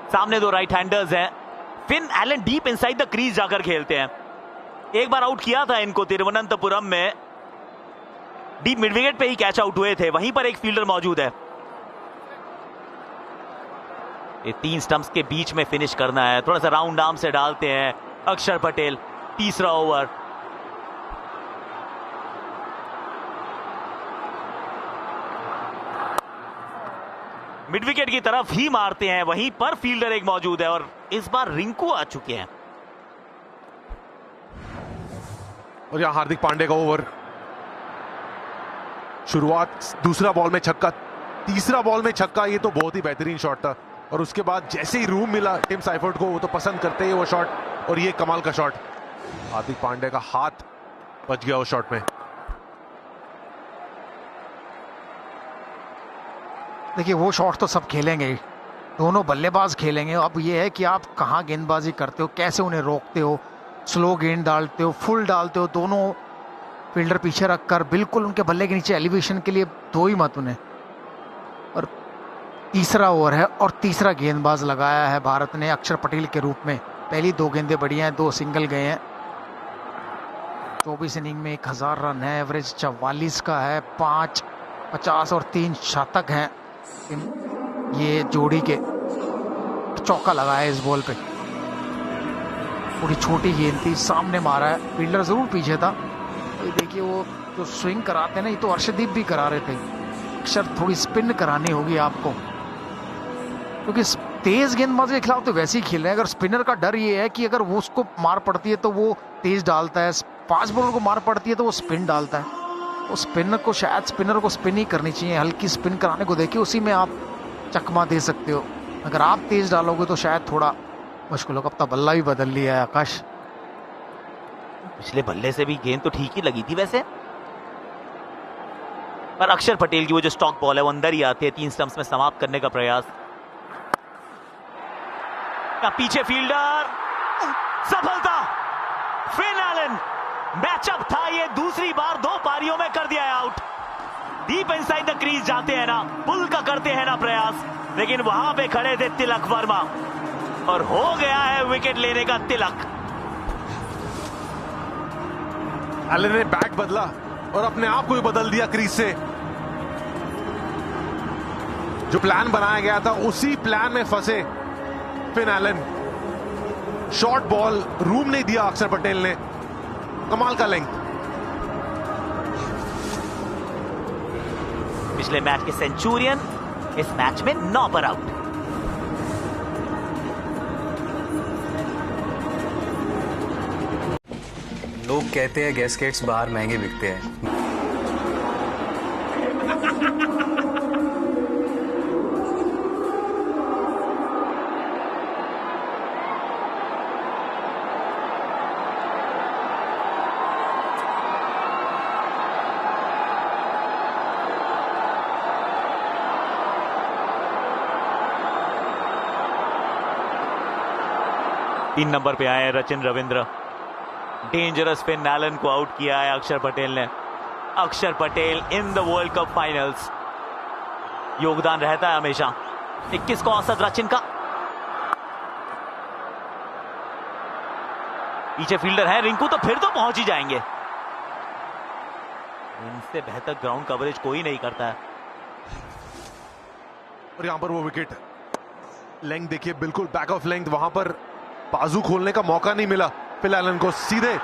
सामने दो right handers हैं। Finn Allen deep inside the crease जाकर खेलते हैं। एक बार आउट किया था इनको तिरुवनंतपुरम में, डीप मिड विकेट पे ही कैच आउट हुए थे। वहीं पर एक फील्डर मौजूद है। ये 3 स्टंप्स के बीच में फिनिश करना है। थोड़ा सा राउंड आर्म से डालते हैं अक्षर पटेल। तीसरा ओवर। मिड विकेट की तरफ ही मारते हैं, वहीं पर फील्डर एक मौजूद है और इस बार रिंकू आ चुके हैं। और यहां हार्दिक पांड्या का ओवर। शुरुआत दूसरा बॉल में छक्का, तीसरा बॉल में छक्का। ये तो बहुत ही बेहतरीन शॉट था। और उसके बाद जैसे ही रूम मिला टिम साइफर्ट को, वो तो पसंद करते हैं वो शॉट। और ये कमाल का शॉट, हार्दिक पांड्या का हाथ बच गया उस शॉट में। देखिए वो शॉट तो सब खेलेंगे, दोनों बल्लेबाज खेलेंगे। अब ये है कि आप कहाँ गेंदबाजी करते हो, कैसे उन्हें रोकते हो, स्लो गेंद डालते हो, फुल डालते हो। दोनों फील्डर पीछे रखकर बिल्कुल उनके बल्ले के नीचे एलिवेशन के लिए दो ही मत उन्हें। और तीसरा ओवर है और तीसरा गेंदबाज लगाया है भारत ने अक्षर पटेल के रूप में। पहली 2 गेंदें बढ़िया हैं, 2 सिंगल गए हैं। 24 इनिंग में 1000 रन है, एवरेज 44 का है, 5 50 और 3 शतक हैं ये जोड़ी के। चौका लगाया है इस बॉल पे। थोड़ी छोटी गेंद थी, सामने मारा है, फील्डर जरूर पीछे था। ये देखिए वो जो स्विंग कराते हैं ना, ये तो अर्शदीप भी करा रहे थे। अक्षर थोड़ी स्पिन करानी होगी आपको, क्योंकि तेज गेंदबाज के खिलाफ तो वैसे ही खेल रहे हैं। अगर स्पिनर का डर ये है कि अगर वो उसको मार पड़ती है तो वो तेज डालता है, फास्ट बॉलर को मार पड़ती है तो वो स्पिन डालता है। वो स्पिनर को शायद स्पिनर को स्पिन ही करनी चाहिए, हल्की स्पिन कराने को देखिए, उसी में आप चकमा दे सकते हो। अगर आप तेज डालोगे तो शायद थोड़ा मुश्किल होगा। अब तो बल्ला भी बदल लिया है आकाश। पिछले बल्ले से भी गेंद तो ठीक ही लगी थी वैसे, पर अक्षर पटेल की वो जो स्टॉक बॉल है वो अंदर ही आती है। 3 स्टंप्स में समाप्त करने का प्रयास। पीछे फील्डर, सफलता। फिन एलन, मैचअप था ये, दूसरी बार 2 पारियों में कर दिया है out. Deep inside the crease जाते हैं ना, पुल का करते हैं ना प्रयास, लेकिन वहां पे खड़े थे तिलक वर्मा और हो गया है विकेट लेने का तिलक। एलन ने बैट बदला और अपने आप को भी बदल दिया क्रीज से। जो प्लान बनाया गया था उसी प्लान में फंसे Finn Allen. Short ball, room नहीं दिया अक्षर पटेल ने। कमाल का लेंथ। पिछले मैच के सेंचुरियन इस मैच में 9 पर आउट। लोग कहते हैं गैस्केट्स बाहर महंगे बिकते हैं। तीन नंबर पे आए Rachin Ravindra. Dangerous Finn Allen को आउट किया है अक्षर पटेल ने। अक्षर Patel in the world cup finals, योगदान रहता है हमेशा। 21 को औसत रचिन का। पीछे फील्डर है रिंकू, तो फिर तो पहुंच ही जाएंगे। इनसे बेहतर ग्राउंड कवरेज कोई नहीं करता है। और यहां पर वो विकेट, लेंथ देखिए, बिल्कुल बैक ऑफ लेंथ। वहां पर बाजू खोलने का मौका नहीं मिला फिल एलन को। सीधे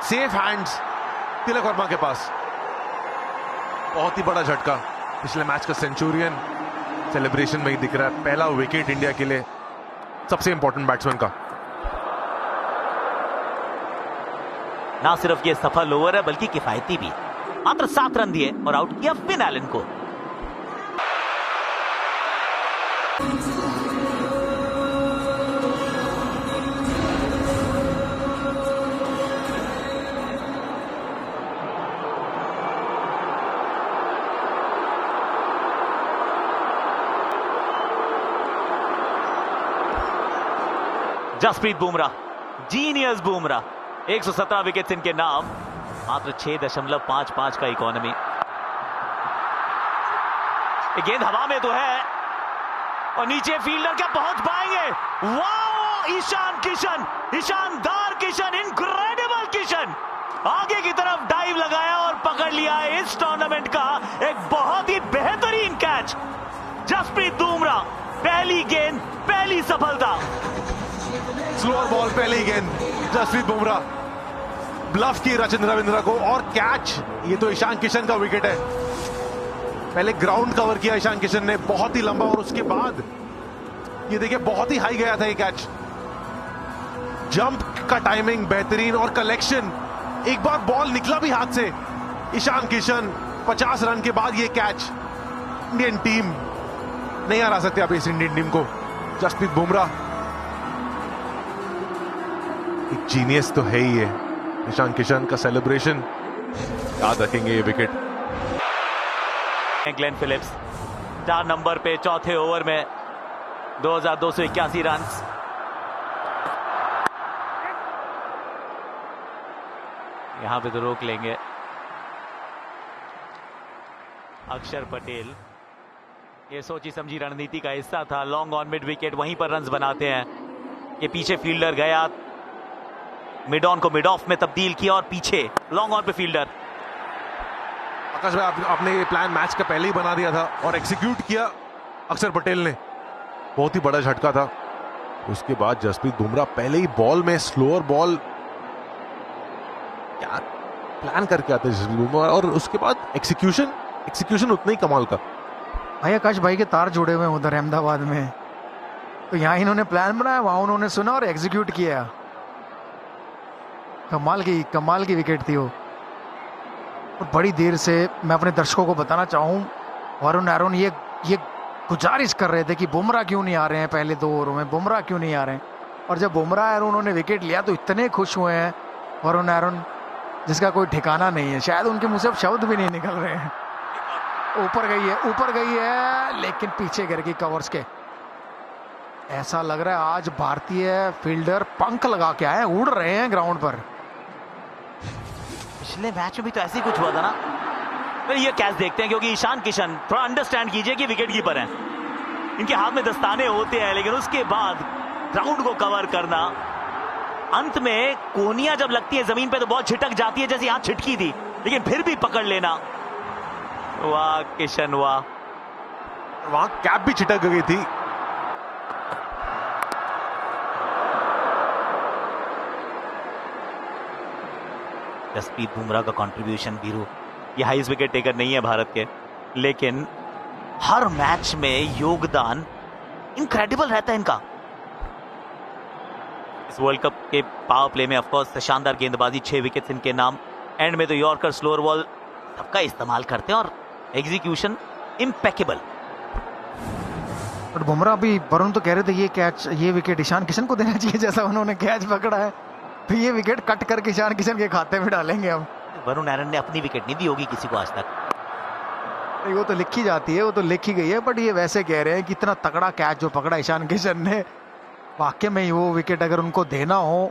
सेफ हैंड्स तिलक वर्मा के पास। बहुत ही बड़ा झटका। पिछले मैच का सेंचुरियन सेलिब्रेशन में ही दिख रहा है। पहला विकेट इंडिया के लिए, सबसे इंपॉर्टेंट बैट्समैन का। ना सिर्फ ये सफल ओवर है बल्कि किफायती भी। मात्र 7 रन दिए और आउट किया फिन एलन को। जसप्रीत बुमराह, जीनियस बुमराह, 117 विकेट्स इनके नाम, मात्र 6.55 का इकोनॉमी। ये गेंद हवा में तो है और नीचे फील्डर क्या पहुंच पाएंगे। वाह, ईशान किशन, ईशानदार किशन, इनक्रेडिबल किशन, आगे की तरफ डाइव लगाया और पकड़ लिया है इस टूर्नामेंट का एक बहुत ही बेहतरीन कैच। जसप्रीत बुमराह, पहली गेंद पहली सफलता। स्लोअर बॉल, पहली गेंद, जसप्रीत बुमराह ब्लफ की रचिन रविंद्र को और कैच। ये तो ईशान किशन का विकेट है। पहले ग्राउंड कवर किया ईशान किशन ने बहुत ही लंबा और उसके बाद ये देखिए बहुत ही हाई गया था ये कैच। जंप का टाइमिंग बेहतरीन और कलेक्शन, एक बार बॉल निकला भी हाथ से। ईशान किशन 50 रन के बाद ये कैच। इंडियन टीम नहीं हरा सकते आप इस इंडियन टीम को। जसप्रीत बुमराह एक जीनियस तो है ही है। ईशान किशन का सेलिब्रेशन याद रखेंगे ये विकेट। ग्लेन फिलिप्स 4 नंबर पे चौथे ओवर में 2281 रन। यहां पे तो रोक लेंगे। अक्षर पटेल, ये सोची समझी रणनीति का हिस्सा था। लॉन्ग ऑन मिड विकेट, वहीं पर रन्स बनाते हैं। ये पीछे फील्डर गया, मिड ऑन को मिड ऑफ में तब्दील किया और पीछे लॉन्ग ऑन पे फील्डर। आकाश भाई, आपने ये प्लान मैच का पहले ही बना दिया था और एग्जीक्यूट किया अक्षर पटेल ने। बहुत ही बड़ा झटका था। उसके बाद जसप्रीत बुमराह पहले ही बॉल में स्लोअर बॉल क्या प्लान करके आते जसप्रीत बुमराह और उसके बाद एक्सिक्यूशन उतना ही कमाल का। भाई आकाश भाई के तार जुड़े हुए उधर अहमदाबाद में, तो यहाँ इन्होंने प्लान बनाया, वहां उन्होंने सुना और एग्जीक्यूट किया। कमाल की विकेट थी वो। और बड़ी देर से मैं अपने दर्शकों को बताना चाहूँ, वरुण एरोन ये गुजारिश कर रहे थे कि बुमराह क्यों नहीं आ रहे हैं पहले 2 ओवरों में, बुमराह क्यों नहीं आ रहे हैं। और जब बुमराह और उन्होंने विकेट लिया तो इतने खुश हुए हैं वरुण एरोन, जिसका कोई ठिकाना नहीं है। शायद उनके मुंह से अब शब्द भी नहीं निकल रहे हैं। ऊपर गई है लेकिन पीछे गिर गई कवर्स के। ऐसा लग रहा है आज भारतीय फील्डर पंख लगा के आए, उड़ रहे हैं ग्राउंड पर। पिछले मैच में भी तो ऐसे ही कुछ हुआ था ना। फिर ये कैच देखते हैं, क्योंकि ईशान किशन, थोड़ा अंडरस्टैंड कीजिए कि विकेट कीपर हैं, इनके हाथ में दस्ताने होते हैं, लेकिन उसके बाद ग्राउंड को कवर करना, अंत में कोहनियां जब लगती है जमीन पे तो बॉल छिटक जाती है, जैसे यहां छिटकी थी, लेकिन फिर भी पकड़ लेना। वाह किशन वाह। वहां कैप भी छिटक गई थी। जसप्रीत बुमराह का कंट्रीब्यूशन बीरू, ये हाईएस्ट विकेट टेकर नहीं है भारत के, लेकिन हर मैच में योगदान इनक्रेडिबल रहता है इनका। इस वर्ल्ड कप के पावर प्ले में ऑफ कोर्स शानदार गेंदबाजी, 6 विकेट्स इनके नाम। एंड में तो यॉर्कर, स्लोअर बॉल सबका इस्तेमाल करते हैं और एग्जीक्यूशन इम्पेकेबल। और बुमराह भी, वरुण तो कह रहे थे ये विकेट ईशान किशन को देना चाहिए, जैसा उन्होंने कैच पकड़ा है तो ये विकेट कट करके ईशान किशन के खाते में डालेंगे अब। वरुण एरन ने अपनी विकेट नहीं दी होगी किसी को आज तक। वो तो लिखी जाती है, वो तो लिखी गई है, बट ये वैसे कह रहे हैं कि इतना तगड़ा कैच जो पकड़ा ईशान किशन ने, वाकई में वो विकेट अगर उनको देना हो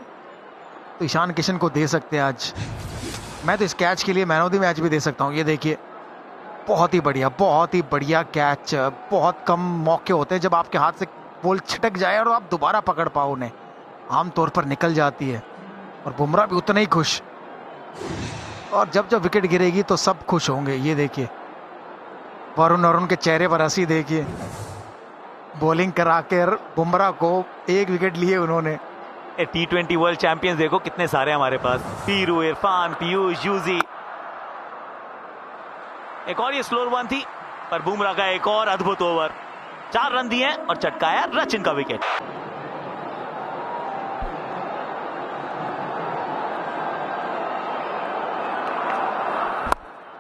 तो ईशान किशन को दे सकते हैं आज। मैं तो इस कैच के लिए मैन ऑफ द मैच भी दे सकता हूँ। ये देखिए, बहुत ही बढ़िया कैच। बहुत कम मौके होते हैं जब आपके हाथ से बॉल छिटक जाए और आप दोबारा पकड़ पाओ उन्हें, आमतौर पर निकल जाती है। और बुमराह भी उतना ही खुश, और जब विकेट गिरेगी तो सब खुश होंगे। ये देखिए वरुण के चेहरे पर हंसी देखिए। बॉलिंग करा कर बुमराह को 1 विकेट लिए उन्होंने। T20 वर्ल्ड चैंपियंस देखो कितने सारे हमारे पास, पीरू, इरफान, पीयूष, यूजी। एक और ये स्लोअर वन थी, पर बुमराह का एक और अद्भुत ओवर, 4 रन दिए और चटकाया रचिन का विकेट।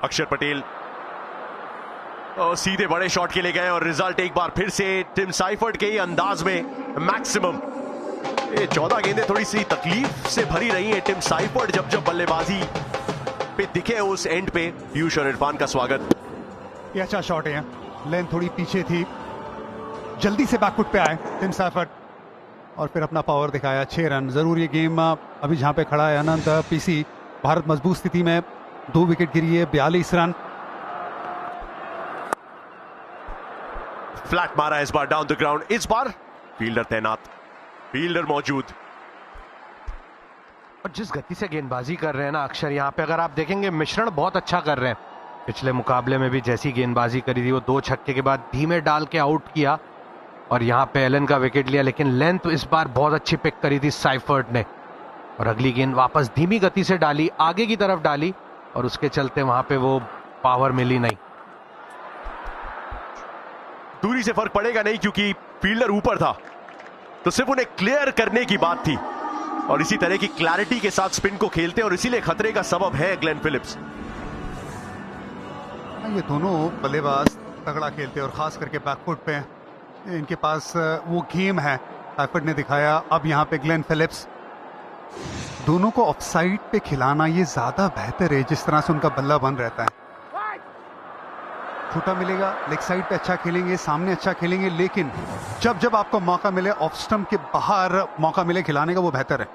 अक्षर पटेल सीधे बड़े शॉट के लिए गए और रिजल्ट एक बार फिर से टिम साइफर्ट के ही अंदाज में मैक्सिमम। ये 14 गेंदें थोड़ी सी तकलीफ से भरी रही हैं टिम साइफर्ट जब बल्लेबाजी पे दिखे उस एंड पे। पीयूष और इरफान का स्वागत। ये अच्छा शॉट है, लेंथ थोड़ी पीछे थी, जल्दी से बैकफुट पे आए टिम साइफर्ट और फिर अपना पावर दिखाया। 6 रन। जरूर ये गेम अभी जहां पे खड़ा है अनंत पीसी, भारत मजबूत स्थिति में, 2 विकेट गिरी है, 42 रन। फ्लैट मारा इस बार डाउन द ग्राउंड। इस बार फील्डर तैनात, फील्डर मौजूद। और जिस गति से गेंदबाजी कर रहे हैं ना अक्षर, यहाँ पे अगर आप देखेंगे मिश्रण बहुत अच्छा कर रहे हैं। पिछले मुकाबले में भी जैसी गेंदबाजी करी थी वो 2 छक्के के बाद धीमे डाल के आउट किया और यहाँ पे एलन का विकेट लिया, लेकिन लेंथ इस बार बहुत अच्छी पिक करी थी साइफर्ट ने और अगली गेंद वापस धीमी गति से डाली, आगे की तरफ डाली और उसके चलते वहां पे वो पावर मिली नहीं। दूरी से फर्क पड़ेगा नहीं क्योंकि फील्डर ऊपर था, तो सिर्फ उन्हें क्लियर करने की बात थी और इसी तरह की क्लैरिटी के साथ स्पिन को खेलते और इसीलिए खतरे का सबब है ग्लेन फिलिप्स। ये दोनों बल्लेबाज तगड़ा खेलते और खास करके बैकफुट पे इनके पास वो गेम है, साइफर्ट ने दिखाया। अब यहाँ पे ग्लेन फिलिप्स, दोनों को ऑफसाइड पे खिलाना ये ज्यादा बेहतर है, जिस तरह से उनका बल्ला बन रहता है। छोटा मिलेगा, लेग साइड पे अच्छा खेलेंगे, सामने अच्छा खेलेंगे, लेकिन जब जब आपको मौका मिले ऑफ स्टंप के बाहर मौका मिले खिलाने का, वो बेहतर है।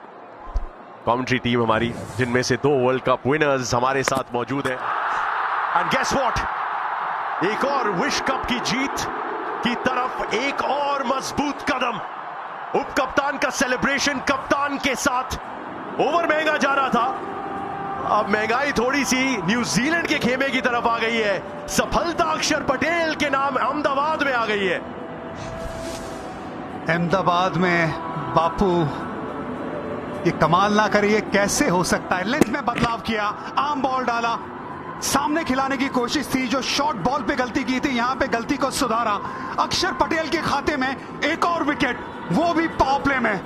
कमेंट्री टीम हमारी, जिनमें से 2 वर्ल्ड कप विनर्स हमारे साथ मौजूद हैं। एंड गेस व्हाट, एक और विश्व कप की जीत की तरफ एक और मजबूत कदम। उप कप्तान का सेलिब्रेशन कप्तान के साथ। ओवर महंगा जा रहा था, अब महंगाई थोड़ी सी न्यूजीलैंड के खेमे की तरफ आ गई है। सफलता अक्षर पटेल के नाम अहमदाबाद में आ गई है। अहमदाबाद में बापू, ये कमाल ना करिए, कैसे हो सकता है। लेंथ में बदलाव किया, आर्म बॉल डाला, सामने खिलाने की कोशिश थी, जो शॉर्ट बॉल पे गलती की थी यहां पे गलती को सुधारा। अक्षर पटेल के खाते में एक और विकेट, वो भी पावर प्ले में।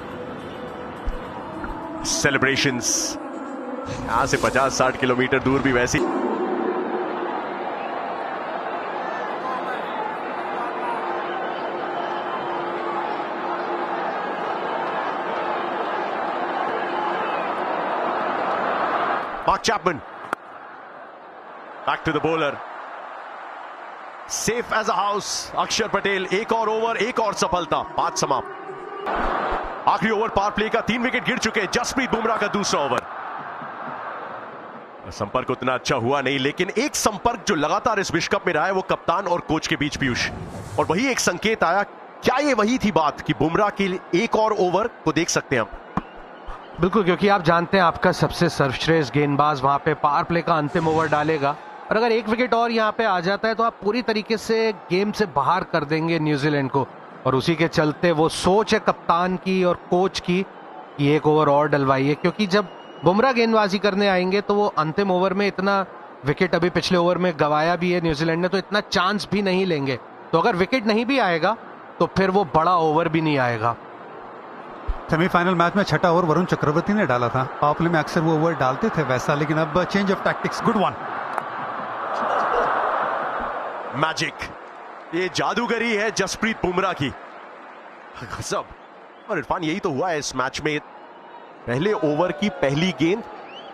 सेलिब्रेशंस यहां से 50-60 किलोमीटर दूर भी वैसी। Mark Chapman back to the bowler, safe as a house. Axar Patel, एक और ओवर, एक और सफलता, 5 समाप्त। आखिरी ओवर पावर प्ले का, 3 विकेट गिर चुके। जसप्रीत बुमराह का दूसरा ओवर। संपर्क उतना अच्छा हुआ नहीं, लेकिन एक संपर्क जो लगातार इस विश्व कप में रहा है वो कप्तान और कोच के बीच, पीयूष, और वही एक संकेत आया। क्या ये वही थी बात कि बुमराह के एक और ओवर को देख सकते हैं हम? बिल्कुल, क्योंकि आप जानते हैं आपका सबसे सर्वश्रेष्ठ गेंदबाज वहां पे पावर प्ले का अंतिम ओवर डालेगा और अगर 1 विकेट और यहाँ पे आ जाता है तो आप पूरी तरीके से गेम से बाहर कर देंगे न्यूजीलैंड को। और उसी के चलते वो सोच है कप्तान की और कोच की कि 1 ओवर और डलवाइए, क्योंकि जब बुमराह गेंदबाजी करने आएंगे तो वो अंतिम ओवर में इतना विकेट अभी पिछले ओवर में गवाया भी है न्यूजीलैंड ने, तो इतना चांस भी नहीं लेंगे। तो अगर विकेट नहीं भी आएगा तो फिर वो बड़ा ओवर भी नहीं आएगा। सेमीफाइनल मैच में 6ठा ओवर वरुण चक्रवर्ती ने डाला था। पावर प्ले में अक्सर वो ओवर डालते थे वैसा, लेकिन अब change of tactics, good one. Magic, ये जादूगरी है जसप्रीत बुमराह की, गजब। और इरफान, यही तो हुआ है इस मैच में। पहले ओवर की पहली गेंद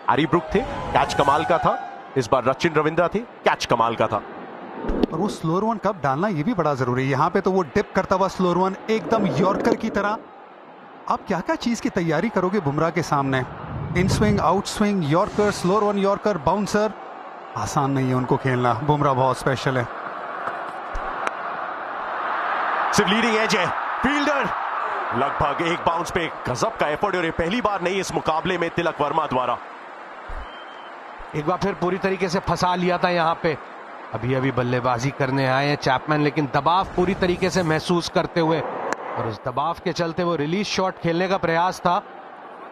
हैरी ब्रुक थे, कैच कमाल का था। इस बार रचिन रविंद्रा थे, कैच कमाल का था। और वो स्लोअर वन कब डालना ये भी बड़ा जरूरी है। यहाँ पे तो वो डिप करता हुआ स्लोअर वन एकदम यॉर्कर की तरह। आप क्या क्या चीज की तैयारी करोगे बुमराह के सामने? In swing, out swing, yorker, slower one yorker, bouncer, आसान नहीं है उनको खेलना। बुमराह बहुत स्पेशल है। सिर्फ लीडिंग एज है, फील्डर लगभग एक बाउंस पे, गजब का एफर्ट। और ये पहली बार नहीं इस मुकाबले में तिलक वर्मा द्वारा। एक बार फिर पूरी तरीके से फंसा लिया था यहाँ पे। अभी अभी बल्लेबाजी करने आए हैं चैपमैन, लेकिन दबाव पूरी तरीके से महसूस करते हुए और उस दबाव के चलते वो रिलीज शॉट खेलने का प्रयास था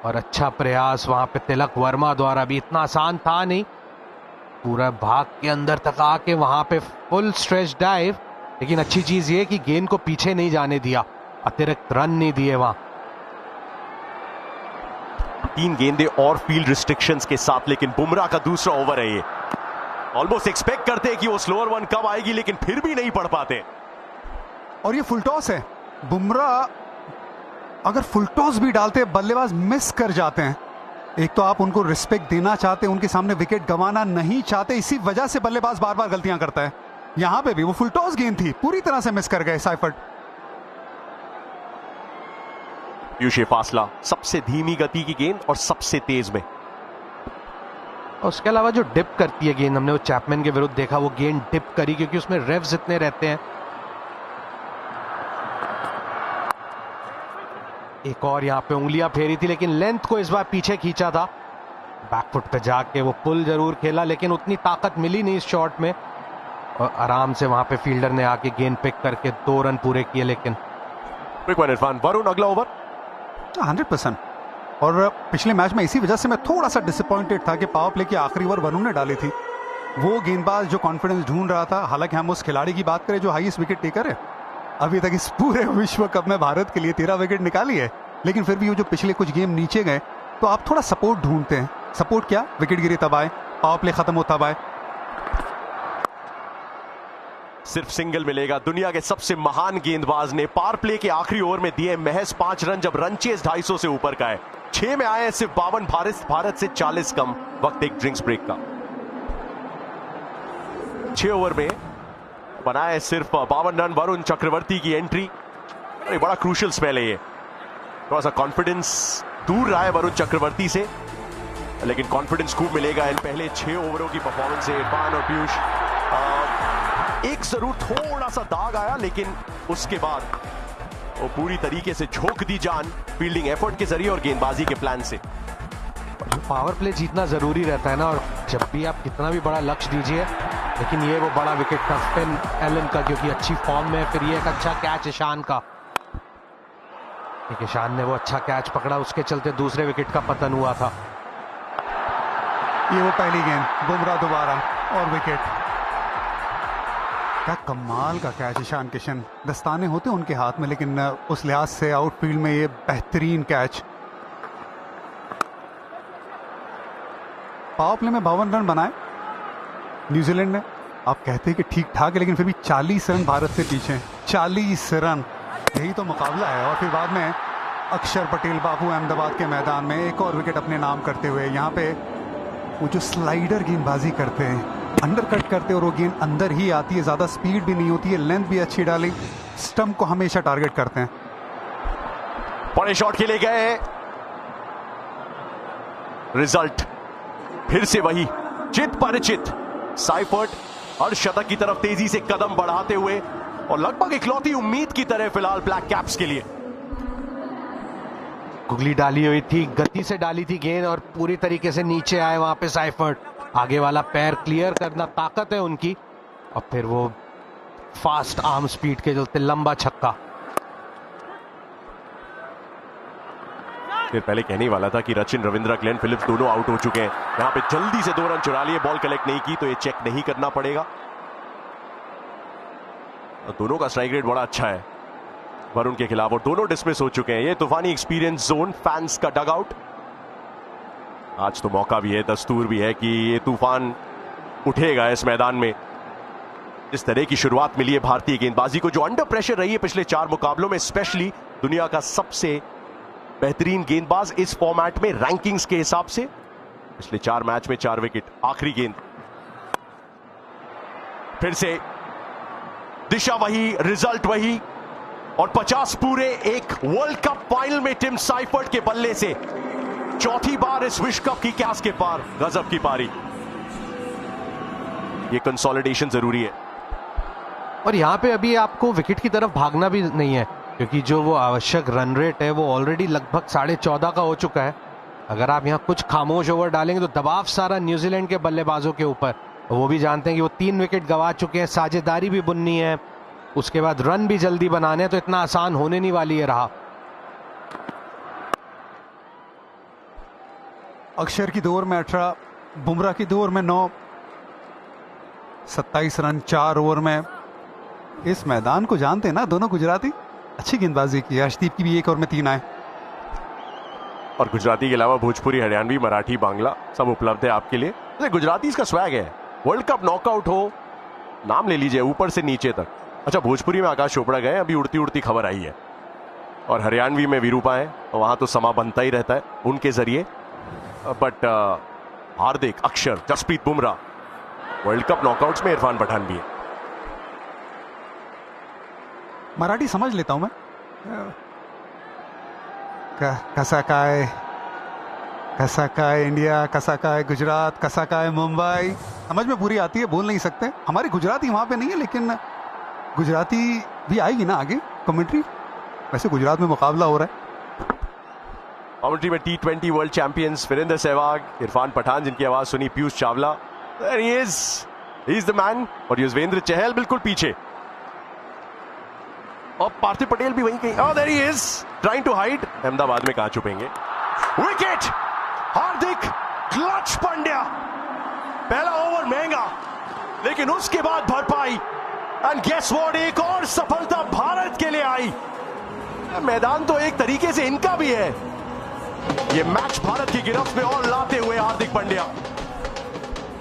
और अच्छा प्रयास वहां पे तिलक वर्मा द्वारा भी। इतना आसान था नहीं, पूरा भाग के अंदर तक आके वहां पे फुल स्ट्रेच डाइव, लेकिन अच्छी चीज ये कि गेंद को पीछे नहीं जाने दिया, अतिरिक्त रन नहीं दिए वहां। 3 गेंदे और फील्ड रिस्ट्रिक्शंस के साथ, लेकिन बुमराह का दूसरा ओवर है ये। ऑलमोस्ट एक्सपेक्ट करते हैं कि वो स्लोअर वन कब आएगी, लेकिन फिर भी नहीं पढ़ पाते। और ये फुल टॉस है। बुमराह अगर फुल टॉस भी डालते बल्लेबाज मिस कर जाते हैं। एक तो आप उनको रिस्पेक्ट देना चाहते, उनके सामने विकेट गंवाना नहीं चाहते, इसी वजह से बल्लेबाज बार बार गलतियां करता है। यहां पे भी वो फुल टॉस गेंद थी, पूरी तरह से मिस कर गए साइफर्ट। ये फासला, सबसे धीमी गति की गेंद और सबसे तेज में। और उसके अलावा जो डिप करती है गेंद, हमने वो चैपमैन के विरुद्ध देखा, वो गेंद डिप करी क्योंकि उसमें रेव्स इतने रहते हैं एक और यहाँ पे उंगलियां फेरी थी, लेकिन लेंथ को इस बार पीछे खींचा था। बैकफुट पे जाके वो पुल जरूर खेला, लेकिन उतनी ताकत मिली नहीं इस शॉट में, और आराम से वहां पे फील्डर ने आके गेंद पिक करके 2 रन पूरे किए। लेकिन क्विक वन इरफान, वरुण अगला ओवर। 100%। और पिछले मैच में इसी वजह से मैं थोड़ा सा डिसअपॉइंटेड था कि पावर प्ले की आखिरी ओवर वरुण ने डाली थी। वो गेंदबाज जो कॉन्फिडेंस ढूंढ रहा था, हालांकि हम उस खिलाड़ी की बात करें जो हाईएस्ट विकेट टेकर है अभी तक इस पूरे विश्व कप में, भारत के लिए 13 विकेट निकाली है, लेकिन फिर भी वो जो पिछले कुछ गेम नीचे गए, तो आप थोड़ा सपोर्ट ढूंढते हैं। सपोर्ट क्या, विकेट गिरे तब आए, पावर प्ले खत्म होता आए। सिर्फ सिंगल मिलेगा। दुनिया के सबसे महान गेंदबाज ने पावर प्ले के आखिरी ओवर में दिए महज 5 रन, जब रन चेस 250 से ऊपर का है। 6 में आए सिर्फ 52, भारत से 40 कम। वक्त एक ड्रिंक्स ब्रेक का। 6 ओवर में बनाए सिर्फ 52 रन। वरुण चक्रवर्ती की एंट्री, अरे बड़ा क्रूशियल स्पेल है ये। थोड़ा सा कॉन्फिडेंस दूर रहा है वरुण चक्रवर्ती से, लेकिन कॉन्फिडेंस खूब मिलेगा इन पहले 6 ओवरों की परफॉर्मेंस से। इरफान और पीयूष, एक जरूर थोड़ा सा दाग आया, लेकिन उसके बाद वो पूरी तरीके से झोंक दी जान फील्डिंग एफर्ट के जरिए और गेंदबाजी के प्लान से। पावर प्ले जीतना जरूरी रहता है ना, और जब भी आप कितना भी बड़ा लक्ष्य दीजिए, लेकिन ये वो बड़ा विकेट था फिन एलन का, क्योंकि अच्छी फॉर्म में। फिर ये एक अच्छा कैच ईशान का, ईशान ने वो अच्छा कैच पकड़ा, उसके चलते दूसरे विकेट का पतन हुआ था। ये वो पहली गेंद, बुमराह दोबारा और विकेट। क्या कमाल का कैच ईशान किशन, दस्ताने होते उनके हाथ में, लेकिन उस लिहाज से आउटफील्ड में ये बेहतरीन कैच। पावर प्ले में 52 रन बनाए न्यूजीलैंड ने। आप कहते हैं कि ठीक ठाक है, लेकिन फिर भी 40 रन भारत से पीछे। 40 रन, यही तो मुकाबला है। और फिर बाद में अक्षर पटेल बाबू अहमदाबाद के मैदान में एक और विकेट अपने नाम करते हुए। यहाँ पे वो जो स्लाइडर गेंदबाजी करते हैं, अंडर कट करते हैं, और वो गेंद अंदर ही आती है, ज्यादा स्पीड भी नहीं होती है, लेंथ भी अच्छी डाली, स्टंप को हमेशा टारगेट करते हैं। बड़े शॉट के लिए गए, रिजल्ट फिर से वही चित परिचित। साइफर्ट अर्धशतक की तरफ तेजी से कदम बढ़ाते हुए, और लगभग इकलौती उम्मीद की तरह फिलहाल ब्लैक कैप्स के लिए। गुगली डाली हुई थी, गति से डाली थी गेंद, और पूरी तरीके से नीचे आए वहां पे साइफर्ट। आगे वाला पैर क्लियर करना ताकत है उनकी, और फिर वो फास्ट आर्म स्पीड के चलते लंबा छक्का। फिर पहले कहने वाला था कि रचिन रविंद्र, ग्लेन फिलिप्स दोनों आउट हो चुके हैं। यहां पे जल्दी से 2 रन चुरा लिए, बॉल कलेक्ट नहीं की, तो ये चेक नहीं करना पड़ेगा। और दोनों का स्ट्राइक रेट बड़ा अच्छा है वरुण के खिलाफ, और दोनों डिसमिस हो चुके हैं। ये तूफानी एक्सपीरियंस जोन, फैंस का डग आउट। आज तो मौका भी है, दस्तूर भी है कि ये तूफान उठेगा इस मैदान में। इस तरह की शुरुआत मिली है भारतीय गेंदबाजी को, जो अंडर प्रेशर रही है पिछले 4 मुकाबलों में, स्पेशली दुनिया का सबसे बेहतरीन गेंदबाज इस फॉर्मेट में रैंकिंग्स के हिसाब से। पिछले 4 मैच में 4 विकेट। आखिरी गेंद, फिर से दिशा वही, रिजल्ट वही, और 50 पूरे। एक वर्ल्ड कप फाइनल में टिम साइफर्ट के बल्ले से चौथी बार इस विश्व कप की कैस के पार। गजब की पारी। ये कंसोलिडेशन जरूरी है, और यहां पे अभी आपको विकेट की तरफ भागना भी नहीं है, क्योंकि जो वो आवश्यक रन रेट है वो ऑलरेडी लगभग 14.5 का हो चुका है। अगर आप यहाँ कुछ खामोश ओवर डालेंगे तो दबाव सारा न्यूजीलैंड के बल्लेबाजों के ऊपर। वो भी जानते हैं कि वो 3 विकेट गंवा चुके हैं, साझेदारी भी बुननी है, उसके बाद रन भी जल्दी बनाने, तो इतना आसान होने नहीं वाली है रहा। अक्षर की 2 ओवर में 18, बुमराह की 2 ओवर में 9, 27 रन 4 ओवर में। इस मैदान को जानते हैं ना दोनों गुजराती, अच्छी गेंदबाजी की। अर्शदीप की भी 1 ओवर में 3 आए। और गुजराती के अलावा भोजपुरी, हरियाणवी, मराठी, बांग्ला सब उपलब्ध है आपके लिए। गुजराती इसका स्वैग है। वर्ल्ड कप नॉकआउट हो, नाम ले लीजिए ऊपर से नीचे तक। अच्छा, भोजपुरी में आकाश चोपड़ा गए, अभी उड़ती उड़ती खबर आई है, और हरियाणवी में विरूपा है, वहां तो समा बनता ही रहता है उनके जरिए। But Hardik, Axar, Jasprit Bumrah, world cup knockouts में इरफान पठान भी है। मराठी समझ लेता हूं मैं। कसा काय इंडिया, कसा काय गुजरात, कसा काय मुंबई, समझ में पूरी आती है, बोल नहीं सकते। हमारी गुजराती वहां पे नहीं है, लेकिन गुजराती भी आएगी ना आगे कमेंट्री। वैसे गुजरात में मुकाबला हो रहा है। कमेंट्री में T20 world champions Virender Sehwag, Irfan Pathan, जिनकी आवाज सुनी Piyush Chawla. There he is the man। और युजवेंद्र चहल बिल्कुल पीछे, और पार्थिव पटेल भी वहीं कहीं। Oh, there he is, trying to hide। Ahmedabad में कहां छुपेंगे। विकेट, हार्दिक क्लच पंड्या। पहला ओवर महंगा, लेकिन उसके बाद भरपाई। एंड गेस व्हाट, एक और सफलता भारत के लिए आई। मैदान तो एक तरीके से इनका भी है। ये मैच भारत की गिरफ्त में और लाते हुए हार्दिक पांड्या।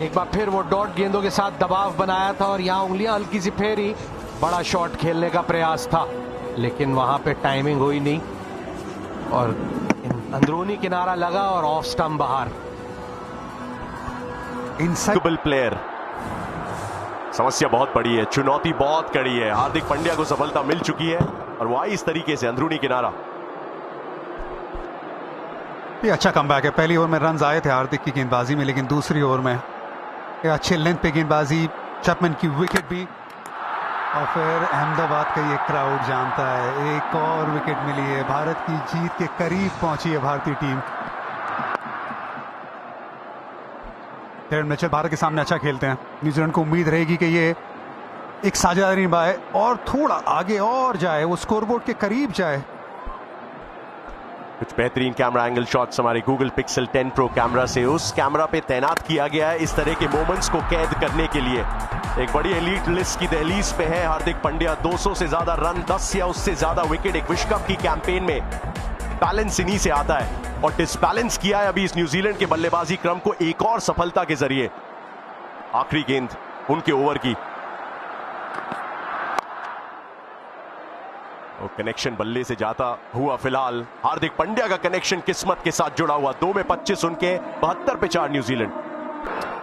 एक बार फिर वो डॉट गेंदों के साथ दबाव बनाया था और यहाँ उंगलियां हल्की सी फेरी, बड़ा शॉट खेलने का प्रयास था, लेकिन वहां पे टाइमिंग हुई नहीं और अंदरूनी किनारा लगा और ऑफ स्टंप बाहर। इनसाइड प्लेयर, समस्या बहुत बड़ी है, चुनौती बहुत कड़ी है। हार्दिक पांड्या को सफलता मिल चुकी है और वो आई इस तरीके से, अंदरूनी किनारा। ये अच्छा कमबैक है। पहली ओवर में रन आए थे हार्दिक की गेंदबाजी में, लेकिन दूसरी ओवर में अच्छे लेंथ पे गेंदबाजी, चैपमैन की विकेट भी, और फिर अहमदाबाद का ये क्राउड जानता है। एक और विकेट मिली है, भारत की जीत के करीब पहुंची है भारतीय टीम। कैरन मिचेल भारत के सामने अच्छा खेलते हैं। न्यूजीलैंड को उम्मीद रहेगी कि ये एक साझेदारी निभाए और थोड़ा आगे और जाए, वो स्कोरबोर्ड के करीब जाए। कुछ बेहतरीन कैमरा एंगल शॉट्स हमारे गूगल पिक्सल 10 प्रो कैमरा से उस कैमरा पे तैनात किया गया है इस तरह के मोमेंट्स को कैद करने के लिए। एक बड़ी एलीट लिस्ट की दहलीज पे है हार्दिक पांड्या। 200 से ज्यादा रन, 10 या उससे ज्यादा विकेट एक विश्व कप की कैंपेन में। बैलेंस इन्हीं से आता है और डिसबैलेंस किया है अभी इस न्यूजीलैंड के बल्लेबाजी क्रम को एक और सफलता के जरिए। आखिरी गेंद उनके ओवर की, कनेक्शन बल्ले से जाता हुआ फिलहाल हार्दिक पांड्या का कनेक्शन किस्मत के साथ जुड़ा हुआ। 2 में 25 उनके, 72 पे 4 न्यूजीलैंड।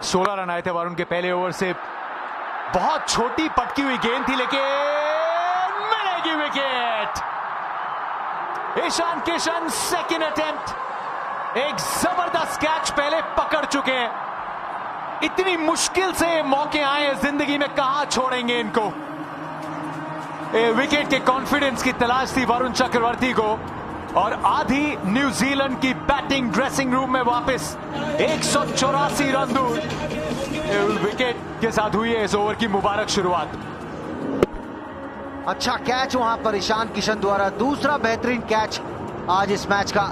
16 रन आए थे वरुण के पहले ओवर से। बहुत छोटी पटकी हुई गेंद थी, लेकिन मिलेगी wicket. Ishan Kishan second attempt, एक जबरदस्त कैच पहले पकड़ चुके हैं। इतनी मुश्किल से मौके आए हैं जिंदगी में, कहां छोड़ेंगे इनको। विकेट के कॉन्फिडेंस की तलाश थी वरुण चक्रवर्ती को, और आधी न्यूजीलैंड की बैटिंग ड्रेसिंग रूम में वापस 184 रन दूर विकेट के साथ हुई है इस ओवर की मुबारक शुरुआत। अच्छा कैच वहां पर ईशान किशन द्वारा, दूसरा बेहतरीन कैच आज इस मैच का।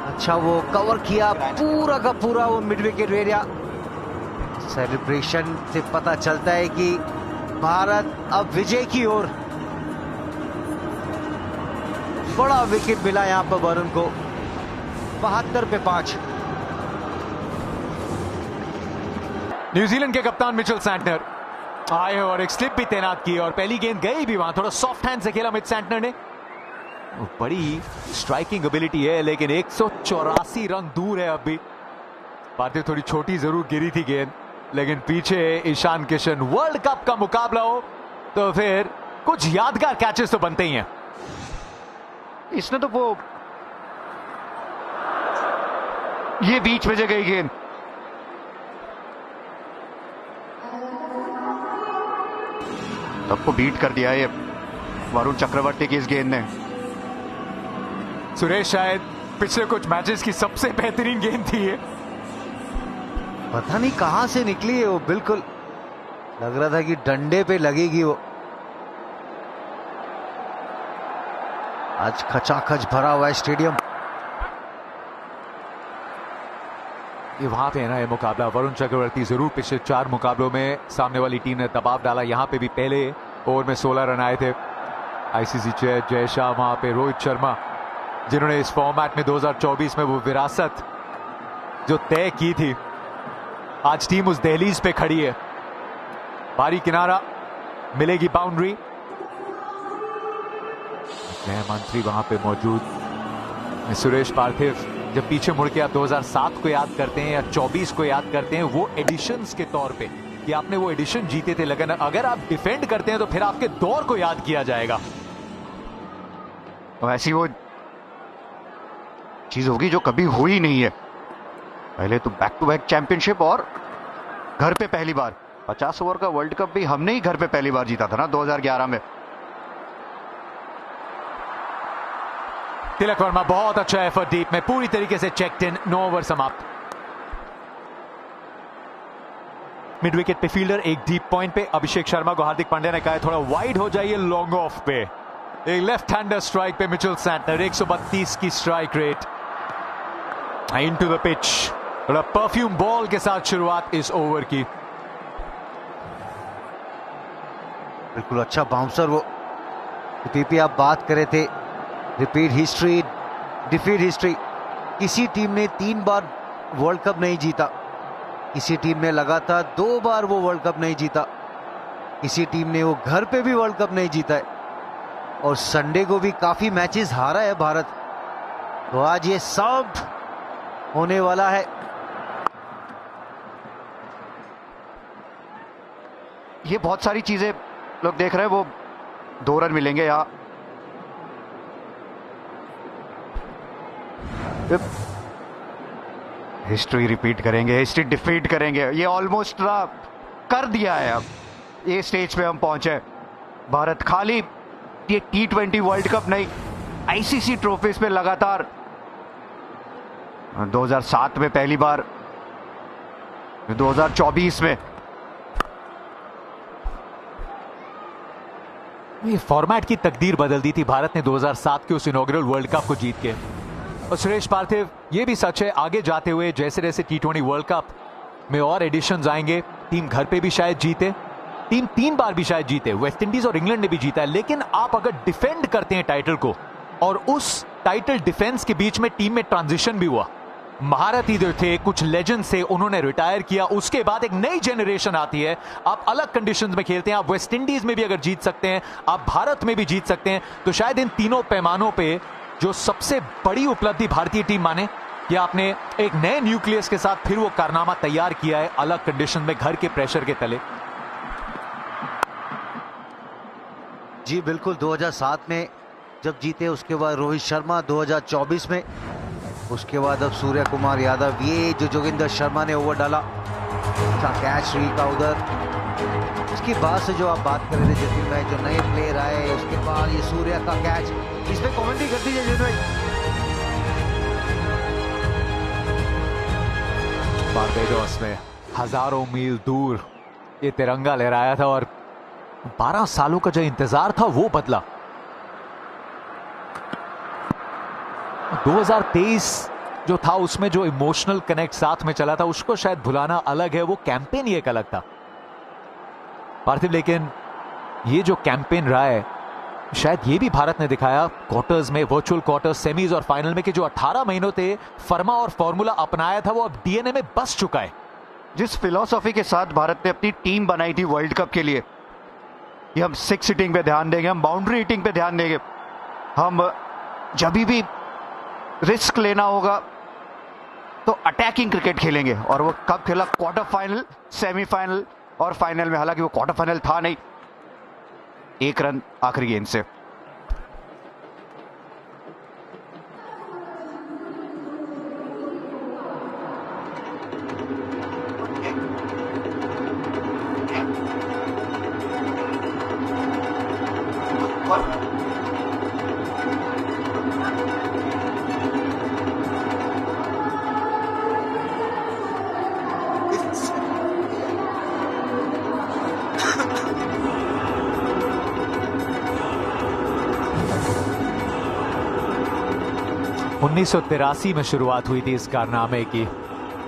अच्छा वो कवर किया पूरा का पूरा वो मिड विकेट एरिया। सेलिब्रेशन से पता चलता है कि भारत अब विजय की ओर। बड़ा विकेट मिला यहां पर वरुण को, 72 पे 5। न्यूजीलैंड के कप्तान मिचेल सैंटनर आए और एक स्लिप भी तैनात की, और पहली गेंद गई भी वहां, थोड़ा सॉफ्ट हैंड से खेला मिच सैंटनर ने। बड़ी स्ट्राइकिंग एबिलिटी है, लेकिन 184 रन दूर है अभी। बातें थोड़ी छोटी जरूर गिरी थी गेंद, लेकिन पीछे ईशान किशन। वर्ल्ड कप का मुकाबला हो तो फिर कुछ यादगार कैचेस तो बनते ही हैं। इसने तो वो ये बीच में गई गेंद, सबको बीट कर दिया है वरुण चक्रवर्ती की इस गेंद ने। सुरेश, शायद पिछले कुछ मैचेस की सबसे बेहतरीन गेंद थी ये। पता नहीं कहां से निकली है वो, बिल्कुल लग रहा था कि डंडे पे लगेगी वो। आज खचाखच भरा हुआ है स्टेडियम। ये वहां पे है ना ये मुकाबला। वरुण चक्रवर्ती जरूर पिछले 4 मुकाबलों में सामने वाली टीम ने दबाव डाला। यहां पे भी पहले ओवर में 16 रन आए थे। आईसीसी चेयर जय शाह, वहां पे रोहित शर्मा, जिन्होंने इस फॉर्मेट में 2024 में वो विरासत जो तय की थी। आज टीम उस दहलीज पे खड़ी है। भारी किनारा, मिलेगी बाउंड्री। गृह मंत्री वहां पे मौजूद। सुरेश पार्थिव, जब पीछे मुड़ के आप 2007 को याद करते हैं या 24 को याद करते हैं, वो एडिशंस के तौर पे कि आपने वो एडिशन जीते थे, लेकिन अगर आप डिफेंड करते हैं तो फिर आपके दौर को याद किया जाएगा। तो ऐसी वो चीज होगी जो कभी हुई नहीं है। पहले तो बैक टू बैक चैंपियनशिप और घर पे पहली बार। 50 ओवर का वर्ल्ड कप भी हमने ही घर पे पहली बार जीता था ना 2011 में। तिलक वर्मा बहुत अच्छा एफर्ट डीप में, पूरी तरीके से चेक्ड इन, 9 ओवर समाप्त। मिड विकेट पे फील्डर एक डीप पॉइंट पे, अभिषेक शर्मा को हार्दिक पांड्या ने कहा है थोड़ा वाइड हो जाइए लॉन्ग ऑफ पे। एक लेफ्ट हैंडर स्ट्राइक पे मिचेल सैंटनर, 132 की strike rate, into the pitch, थोड़ा परफ्यूम बॉल के साथ शुरुआत इस ओवर की। बिल्कुल अच्छा बाउंसर वो। पीपी आप बात करे थे, रिपीट हिस्ट्री, डिफीट हिस्ट्री, किसी टीम ने 3 बार वर्ल्ड कप नहीं जीता, किसी टीम ने लगातार 2 बार वो वर्ल्ड कप नहीं जीता, किसी टीम ने वो घर पे भी वर्ल्ड कप नहीं जीता है, और संडे को भी काफी मैचेस हारा है भारत। तो आज ये सब होने वाला है। ये बहुत सारी चीजें लोग देख रहे हैं, वो 2 रन मिलेंगे या हिस्ट्री रिपीट करेंगे, हिस्ट्री डिफीट करेंगे, ये ऑलमोस्ट कर दिया है। अब ये स्टेज पे हम पहुंचे। भारत खाली ये T20 वर्ल्ड कप नहीं, आईसीसी ट्रॉफीज पे लगातार 2007 में पहली बार, 2024 में। ये फॉर्मेट की तकदीर बदल दी थी भारत ने 2007 के उस इनॉग्रल वर्ल्ड कप को जीत के। और सुरेश पार्थिव, ये भी सच है, आगे जाते हुए जैसे जैसे T20 वर्ल्ड कप में और एडिशंस आएंगे, टीम घर पे भी शायद जीते, टीम 3 बार भी शायद जीते, वेस्ट इंडीज और इंग्लैंड ने भी जीता है, लेकिन आप अगर डिफेंड करते हैं टाइटल को, और उस टाइटल डिफेंस के बीच में टीम में ट्रांजिशन भी हुआ, महारथी जो थे, कुछ लेजेंड्स थे, उन्होंने रिटायर किया, उसके बाद एक नई जनरेशन आती है, आप अलग कंडीशंस में खेलते हैं, आप वेस्ट इंडीज में भी अगर जीत सकते हैं, आप भारत में भी जीत सकते हैं, तो शायद इन तीनों पैमानों पे जो सबसे बड़ी उपलब्धि भारतीय टीम माने कि आपने एक नए न्यूक्लियस के साथ फिर वो कारनामा तैयार किया है अलग कंडीशन में, घर के प्रेशर के तले। जी बिल्कुल, 2007 में जब जीते, उसके बाद रोहित शर्मा 2024 में, उसके बाद अब सूर्य कुमार यादव, ये जो जोगिंदर शर्मा ने ओवर डाला, अच्छा कैच श्री का उधर, उसके बाद से जो आप बात कर रहे थे जतिन भाई, जो नए प्लेयर आए, उसके बाद ये सूर्य का कैच, इस पे कमेंट्री कर दीजिए जतिन भाई। बारबेडोस में हजारों मील दूर ये तिरंगा लहराया था और 12 सालों का जो इंतजार था वो बदला। 2023 जो था उसमें जो इमोशनल कनेक्ट साथ में चला था, उसको शायद भुलाना अलग है, वो कैंपेन ही एक अलग था पार्थिव। लेकिन ये जो कैंपेन रहा है, शायद ये भी भारत ने दिखाया क्वार्टर्स में, वर्चुअल क्वार्टर्स, सेमीज और फाइनल में, कि जो 18 महीनों थे फर्मा और फॉर्मूला अपनाया था, वो अब डीएनए में बस चुका है। जिस फिलॉसफी के साथ भारत ने अपनी टीम बनाई थी वर्ल्ड कप के लिए, कि हम 6 हिटिंग पे ध्यान देंगे, हम बाउंड्री हिटिंग पे ध्यान देंगे, हम जब भी रिस्क लेना होगा तो अटैकिंग क्रिकेट खेलेंगे, और वो कब खेला? क्वार्टर फाइनल, सेमीफाइनल और फाइनल में। हालांकि वो क्वार्टर फाइनल था नहीं, 1 रन आखिरी गेंद से। उन्नीस 1983 में शुरुआत हुई थी इस कारनामे की,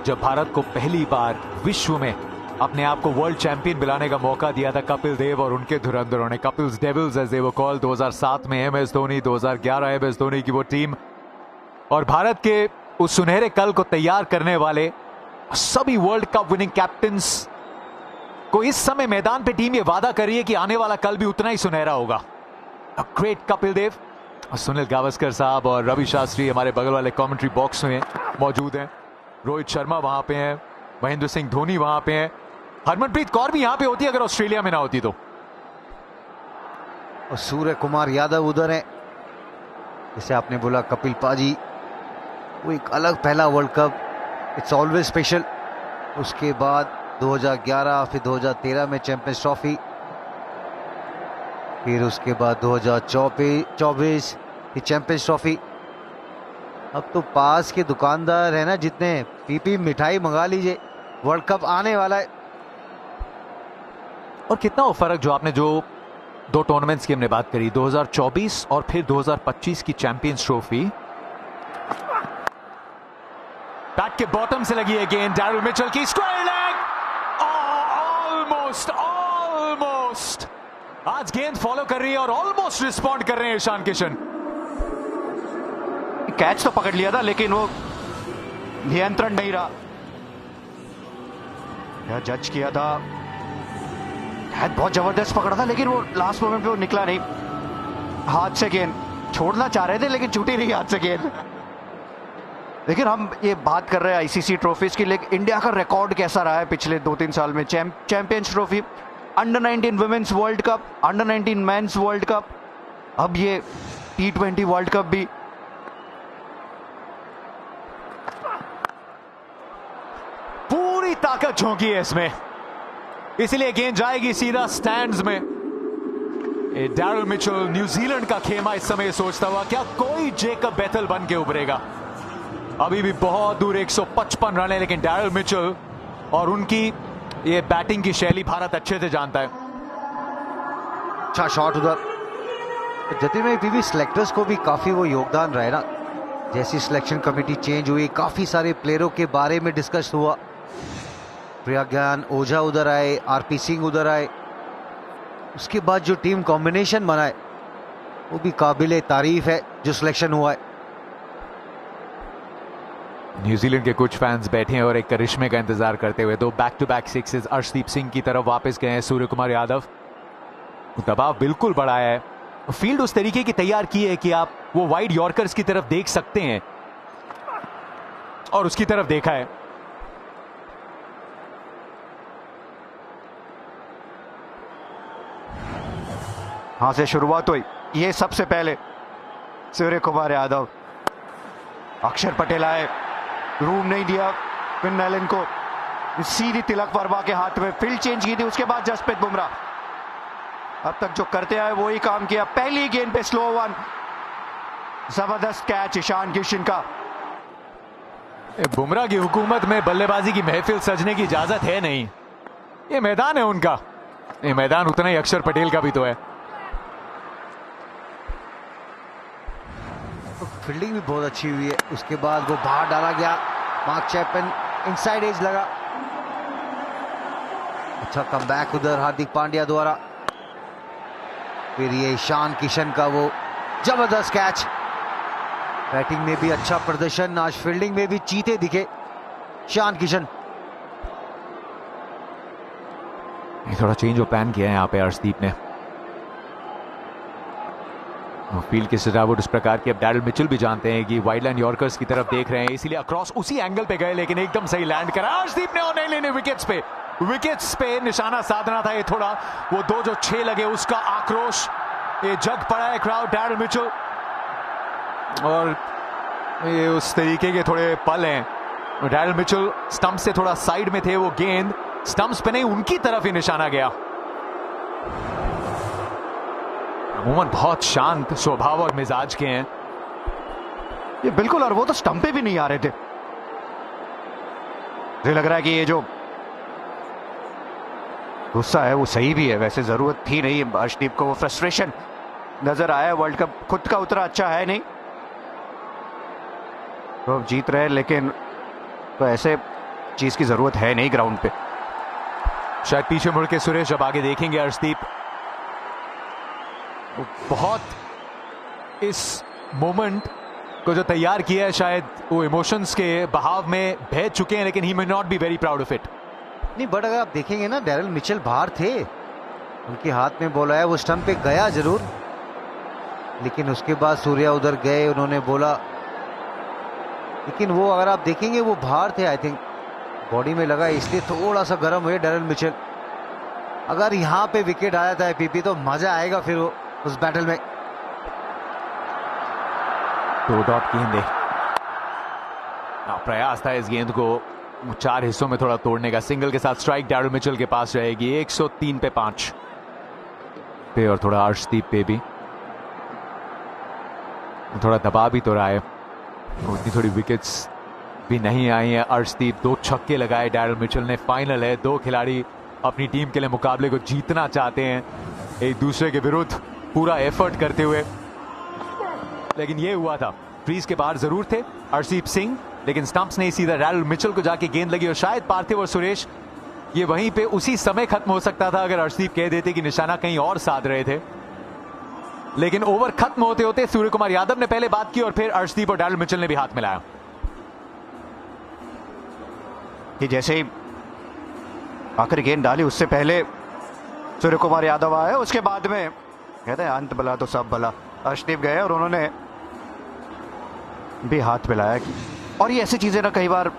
जब भारत को पहली बार विश्व में अपने आप को वर्ल्ड चैंपियन दिलाने का मौका दिया था कपिल देव और उनके धुरंधरों ने। Kapil's devils as they were called. 2007 में एमएस धोनी, 2011 एमएस धोनी की वो टीम, और भारत के उस सुनहरे कल को तैयार करने वाले सभी वर्ल्ड कप विनिंग कैप्टन्स को इस समय मैदान पे टीम ये वादा कर रही है कि आने वाला कल भी उतना ही सुनहरा होगा। ग्रेट कपिल देव, सुनील गावस्कर साहब और रवि शास्त्री हमारे बगल वाले कमेंट्री बॉक्स में मौजूद हैं, रोहित शर्मा वहां पे हैं, महेंद्र सिंह धोनी वहां पे हैं, हरमनप्रीत कौर भी यहां पे होती अगर ऑस्ट्रेलिया में ना होती तो। और सूर्य कुमार यादव उधर है, जैसे आपने बोला कपिल पाजी, वो एक अलग पहला world cup, it's always special. उसके बाद 2011, फिर 2013 में चैंपियंस ट्रॉफी, फिर उसके बाद 2024 की चैंपियंस ट्रॉफी, अब तो पास के दुकानदार है ना जितने, पीपी मिठाई मंगा लीजिए, वर्ल्ड कप आने वाला है। और कितना वो फर्क जो आपने जो दो टूर्नामेंट्स की हमने बात करी, 2024 और फिर 2025 की चैंपियंस ट्रॉफी। बैट के बॉटम से लगी है गेंद, डैरिल मिचेल की स्क्वायर लेग, ऑलमोस्ट आज गेंद फॉलो कर रही है और ऑलमोस्ट रिस्पॉन्ड कर रहे हैं ईशान किशन। कैच तो पकड़ लिया था लेकिन वो नियंत्रण नहीं रहा, क्या जज किया था, कैच बहुत जबरदस्त पकड़ा था लेकिन वो लास्ट मोमेंट पे वो निकला नहीं। हाथ से गेंद छोड़ना चाह रहे थे लेकिन छूटी नहीं हाथ से गेंद। लेकिन हम ये बात कर रहे हैं आईसीसी ट्रॉफीज की, लेकिन इंडिया का रिकॉर्ड कैसा रहा है पिछले 2-3 साल में। Champions trophy, under 19 women's world cup, under 19 men's world cup, अब ये T20 वर्ल्ड कप भी। पूरी ताकत झोंकी है इसमें, इसलिए गेंद जाएगी सीधा स्टैंड्स में। डैरिल मिचेल न्यूजीलैंड का खेमा इस समय सोचता हुआ क्या कोई जेकब बेथल बन के उभरेगा। अभी भी बहुत दूर 155 रन है, लेकिन डैरिल मिचेल और उनकी ये बैटिंग की शैली भारत अच्छे से जानता है। अच्छा शॉट उधर। जतिन में पीवी सिलेक्टर्स को भी काफी वो योगदान रहा है ना, जैसी सिलेक्शन कमेटी चेंज हुई, काफी सारे प्लेयरों के बारे में डिस्कस हुआ। प्रज्ञान ओझा उधर आए, आरपी सिंह उधर आए, उसके बाद जो टीम कॉम्बिनेशन बनाए वो भी काबिले तारीफ है जो सिलेक्शन हुआ है। न्यूजीलैंड के कुछ फैंस बैठे हैं और एक करिश्मे का इंतजार करते हुए। दो back to back sixes Arshdeep Singh की तरफ वापस गए हैं सूर्य कुमार यादव। दबाव बिल्कुल बढ़ाया है, फील्ड उस तरीके की तैयार की है कि आप वो वाइड यॉर्कर्स की तरफ देख सकते हैं और उसकी तरफ देखा है। हां से शुरुआत हुई, ये सबसे पहले सूर्य कुमार यादव, अक्षर पटेल आए, रूम नहीं दिया फिन एलन को, सीधी तिलक वर्मा के हाथ में, फील्ड चेंज की थी, उसके बाद जसप्रीत बुमराह। अब तक जो करते आए वही काम किया। पहली गेंद पे स्लो वन, जबरदस्त कैच ईशान किशन का। बुमराह की हुकूमत में बल्लेबाजी की महफिल सजने की इजाजत है नहीं, ये मैदान है उनका, ये मैदान उतना ही अक्षर पटेल का भी तो है। तो फील्डिंग भी बहुत अच्छी हुई है, उसके बाद वो बाहर डाला गया, मार्क चैपमैन इनसाइड एज लगा। अच्छा कमबैक उधर हार्दिक पांड्या द्वारा, फिर ये ईशान किशन का वो जबरदस्त कैच। बैटिंग में भी अच्छा प्रदर्शन, आज फील्डिंग में भी चीते दिखे ईशान किशन। थोड़ा चेंज ऑफ प्लान किया है यहाँ पे अर्शदीप ने। फील्ड की सजावट इस प्रकार की, अब डैरिल मिचेल भी जानते हैं कि वाइड लाइन यॉर्कर्स की तरफ देख रहे हैं, इसीलिए अक्रॉस उसी एंगल पे गए, लेकिन एकदम सही लैंड करा अर्शदीप ने और नहीं लेने विकेट्स पे निशाना साधना था। ये थोड़ा वो दो जो 6 लगे उसका आक्रोश, ये जग पड़ा है क्राउड डैरिल मिचेल, और ये उस तरीके के थोड़े पल हैं। डैरिल मिचेल स्टंप से थोड़ा साइड में थे, वो गेंद स्टंप्स पे नहीं उनकी तरफ ही निशाना गया। अमूमन बहुत शांत स्वभाव और मिजाज के हैं ये बिल्कुल, और वो तो स्टंप पे भी नहीं आ रहे थे। मुझे लग रहा है कि ये जो गुस्सा है वो सही भी है, वैसे जरूरत थी नहीं अर्शदीप को, वो फ्रस्ट्रेशन नजर आया। वर्ल्ड कप खुद का उतना अच्छा है नहीं, तो जीत रहे, लेकिन तो ऐसे चीज की जरूरत है नहीं ग्राउंड पे। शायद पीछे मुड़ के सुरेश जब आगे देखेंगे अर्शदीप बहुत इस मोमेंट को जो तैयार किया है, शायद वो इमोशंस के बहाव में बह चुके हैं, लेकिन he may not be very proud of it. नहीं बट अगर आप देखेंगे ना, डैरिल मिचेल बाहर थे, उनके हाथ में बॉल आया, वो स्टंप पे गया जरूर, लेकिन उसके बाद सूर्या उधर गए, उन्होंने बोला, लेकिन वो अगर आप देखेंगे वो बाहर थे, आई थिंक बॉडी में लगा, इसलिए थोड़ा सा गर्म हुए डैरिल मिचेल। अगर यहाँ पे विकेट आ जाता है पीपी तो मजा आएगा फिर वो उस बैटल में। 2 डॉट गेंद, प्रयास था इस गेंद को 4 हिस्सों में थोड़ा तोड़ने का। सिंगल के साथ स्ट्राइक डैरिल मिचेल के पास रहेगी, 103 पे 5 पे, और थोड़ा अर्शदीप पे भी थोड़ा दबाव भी तो रहा है। उतनी थोड़ी विकेट्स भी नहीं आई हैं। अर्शदीप 2 छक्के लगाए डैरल मिचेल ने। फाइनल है, 2 खिलाड़ी अपनी टीम के लिए मुकाबले को जीतना चाहते हैं, एक दूसरे के विरुद्ध पूरा एफर्ट करते हुए। लेकिन ये हुआ था, क्रीज के बाहर जरूर थे अर्शदीप सिंह, लेकिन स्टंप्स नहीं, सीधा डैरल मिचेल को जाके गेंद लगी। और शायद पार्थिव और सुरेश ये वहीं पे उसी समय खत्म हो सकता था अगर अर्शदीप कह देते कि निशाना कहीं और साध रहे थे। लेकिन ओवर खत्म होते होते सूर्य कुमार यादव ने पहले बात की और फिर अर्शदीप और डैरल मिचेल ने भी हाथ मिलाया। कि जैसे ही आखिरी गेंद डाली उससे पहले सूर्य कुमार यादव आए, उसके बाद में कहते हैं अंत भला तो सब भला, अर्शदीप गए और उन्होंने भी हाथ मिलाया। और ये ऐसी चीजें ना कई बार